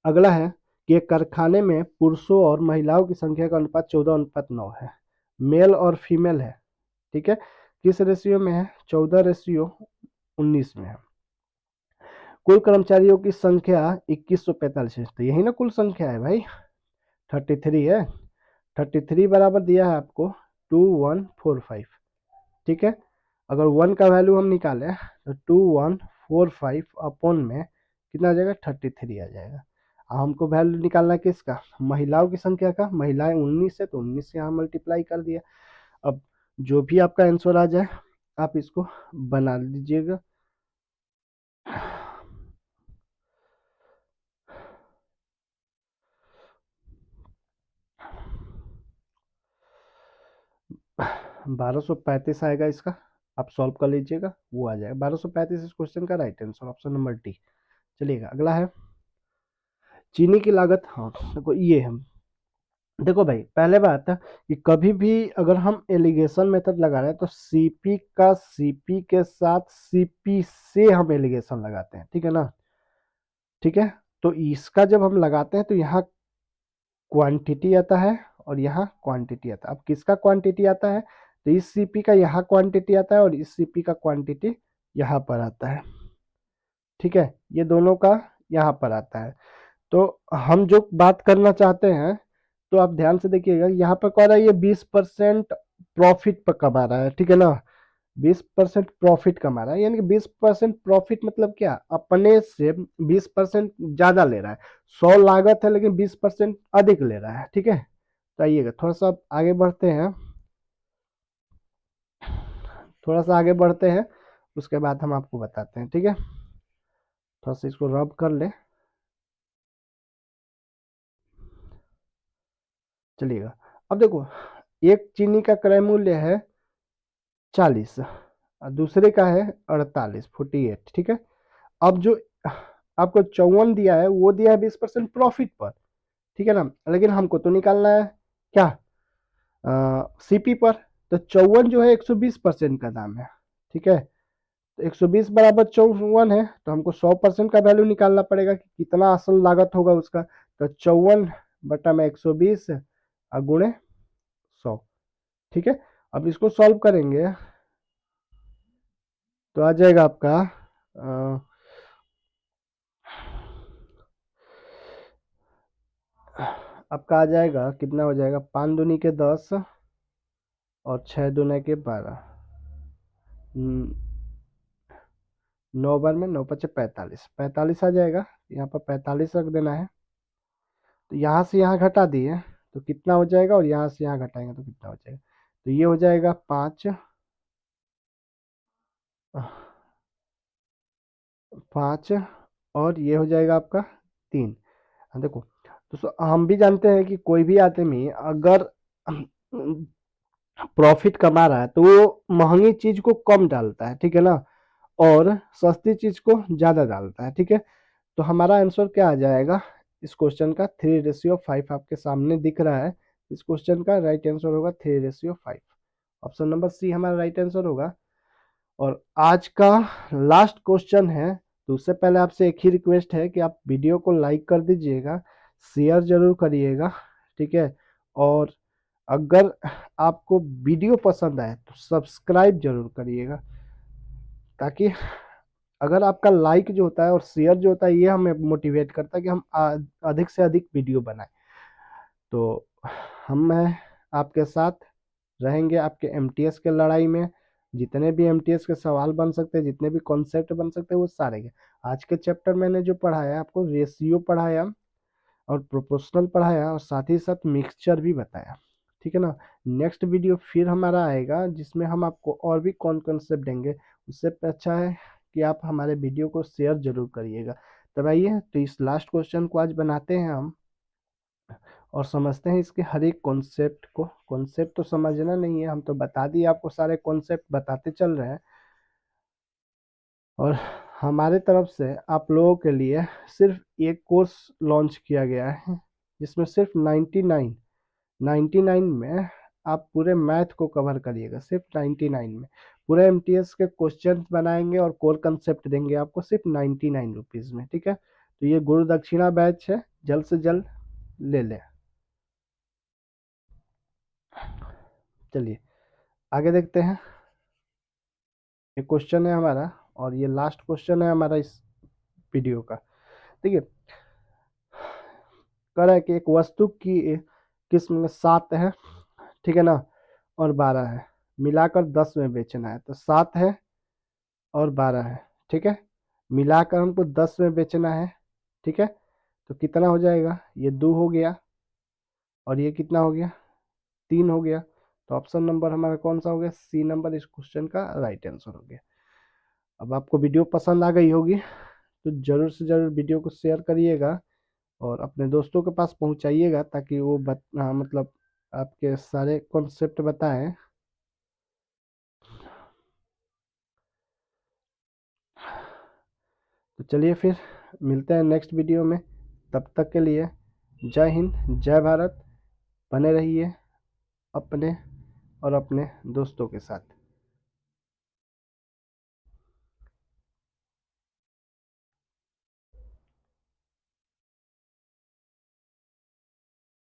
अगला है कि एक कारखाने में पुरुषों और महिलाओं की संख्या का अनुपात 14:9 है, मेल और फीमेल है, ठीक है। किस रेशियो में है, 14:19 में है। कुल कर्मचारियों की संख्या 2145 है, तो यही ना कुल संख्या है भाई, 33 है। 33 बराबर दिया है आपको 2145, ठीक है। अगर 1 का वैल्यू हम निकालें तो 2145 अपॉन में कितना आ जाएगा, 33 आ जाएगा। अब हमको वैल्यू निकालना है किसका, महिलाओं की संख्या का। महिलाएं 19 है, तो 19 से यहाँ मल्टीप्लाई कर दिया। अब जो भी आपका आंसर आ जाए आप इसको बना लीजिएगा। बारह सौ पैंतीस आएगा इसका, आप सॉल्व कर लीजिएगा, वो आ जाएगा 1235 इस क्वेश्चन का right answer, option number D. चलिएगा अगला है चीनी की लागत। हाँ देखो ये हम, देखो भाई पहले बात है कि कभी भी अगर हम एलिगेशन मेथड लगा रहे हैं तो सीपी का सीपी के साथ सीपी से हम एलिगेशन लगाते हैं, ठीक है ना, ठीक है। तो इसका जब हम लगाते हैं तो यहाँ क्वांटिटी आता है और यहाँ क्वांटिटी आता है। अब किसका क्वांटिटी आता है, तो इस सीपी का यहाँ क्वांटिटी आता है और इस सीपी का क्वांटिटी यहाँ पर आता है, ठीक है। ये दोनों का यहाँ पर आता है। तो हम जो बात करना चाहते हैं, तो आप ध्यान से देखिएगा, यहाँ पर कह रहा है ये 20% प्रॉफिट पर कमा रहा है, ठीक है ना। 20% प्रॉफिट कमा रहा है, यानी कि 20% प्रॉफिट मतलब क्या, अपने से 20% ज्यादा ले रहा है। 100 लागत है लेकिन 20% अधिक ले रहा है, ठीक है। तो आइएगा थोड़ा सा आगे बढ़ते हैं, थोड़ा सा आगे बढ़ते हैं, उसके बाद हम आपको बताते हैं, ठीक है। थोड़ा सा इसको रब कर ले। चलिएगा अब देखो, एक चीनी का क्रय मूल्य है 40 और दूसरे का है 48, ठीक है। अब जो आपको 54 दिया है वो दिया है 20% प्रॉफिट पर, ठीक है ना, लेकिन हमको तो निकालना है क्या, सीपी पर। तो 54 जो है 120% का दाम है, ठीक है। तो 120 बराबर 54 है, तो हमको 100% का वैल्यू निकालना पड़ेगा कि कितना असल लागत होगा उसका। तो 54/120 गुणे 100, ठीक है। अब इसको सॉल्व करेंगे तो आ जाएगा आपका आपका आ जाएगा, कितना हो जाएगा, 5 दूनी के 10 और 6 दूने के 12, 9 बार में 9×5 = 45, 45 आ जाएगा। यहाँ पर 45 रख देना है। तो यहाँ से यहाँ घटा दिए तो कितना हो जाएगा, और यहाँ से यहाँ घटाएंगे तो कितना हो जाएगा। तो ये हो जाएगा 5, 5, और ये हो जाएगा आपका 3। देखो दोस्तों, हम भी जानते हैं कि कोई भी आदमी अगर प्रॉफिट कमा रहा है तो वो महंगी चीज को कम डालता है, ठीक है ना, और सस्ती चीज को ज्यादा डालता है, ठीक है। तो हमारा आंसर क्या आ जाएगा इस क्वेश्चन का? 3:5 आपके सामने दिख रहा है। इस क्वेश्चन का राइट आंसर होगा 3:5। ऑप्शन नंबर सी हमारा राइट आंसर होगा। और आज का लास्ट क्वेश्चन है, तो उससे पहले आपसे एक ही रिक्वेस्ट है कि आप वीडियो को लाइक कर दीजिएगा, शेयर जरूर करिएगा, ठीक है। और अगर आपको वीडियो पसंद आए तो सब्सक्राइब जरूर करिएगा, ताकि अगर आपका लाइक जो होता है और शेयर जो होता है ये हमें मोटिवेट करता है कि हम अधिक से अधिक वीडियो बनाएं। तो हम आपके साथ रहेंगे आपके एमटीएस के लड़ाई में। जितने भी एमटीएस के सवाल बन सकते हैं, जितने भी कॉन्सेप्ट बन सकते हैं, वो सारे के आज के चैप्टर मैंने जो पढ़ाया आपको, रेशियो पढ़ाया और प्रोपोर्शनल पढ़ाया और साथ ही साथ मिक्सचर भी बताया, ठीक है ना। नेक्स्ट वीडियो फिर हमारा आएगा जिसमें हम आपको और भी कौन कॉन्सेप्ट देंगे। उससे अच्छा है कि आप हमारे वीडियो को शेयर जरूर करिएगा। तब आइए तो इस लास्ट क्वेश्चन को आज बनाते हैं हम, और समझते हैं इसके हर एक कॉन्सेप्ट को। कॉन्सेप्ट तो समझना नहीं है, हम तो बता दिए आपको, सारे कॉन्सेप्ट बताते चल रहे हैं। और हमारे तरफ से आप लोगों के लिए सिर्फ एक कोर्स लॉन्च किया गया है, जिसमें सिर्फ 99 में आप पूरे मैथ को कवर करिएगा। सिर्फ 99 में पूरे एमटीएस के क्वेश्चन बनाएंगे और कोर कंसेप्ट देंगे आपको सिर्फ 99 रुपीज़ में, ठीक है। तो ये गुरु दक्षिणा बैच है, जल्द से जल्द ले लें। चलिए आगे देखते हैं। ये क्वेश्चन है हमारा, और ये लास्ट क्वेश्चन है हमारा इस वीडियो का। ठीक है, कह रहा है कि एक वस्तु की किस्म में 7 है, ठीक है ना, और 12 है, मिलाकर 10 में बेचना है। तो 7 है और 12 है, ठीक है, मिलाकर हमको 10 में बेचना है, ठीक है। तो कितना हो जाएगा? ये 2 हो गया, और ये कितना हो गया? 3 हो गया। तो ऑप्शन नंबर हमारा कौन सा हो गया? सी नंबर इस क्वेश्चन का राइट आंसर हो गया। अब आपको वीडियो पसंद आ गई होगी तो जरूर से जरूर वीडियो को शेयर करिएगा और अपने दोस्तों के पास पहुंचाइएगा, ताकि वो मतलब आपके सारे कॉन्सेप्ट बताएं। तो चलिए फिर मिलते हैं नेक्स्ट वीडियो में। तब तक के लिए जय हिंद, जय भारत। बने रहिए अपने और अपने दोस्तों के साथ।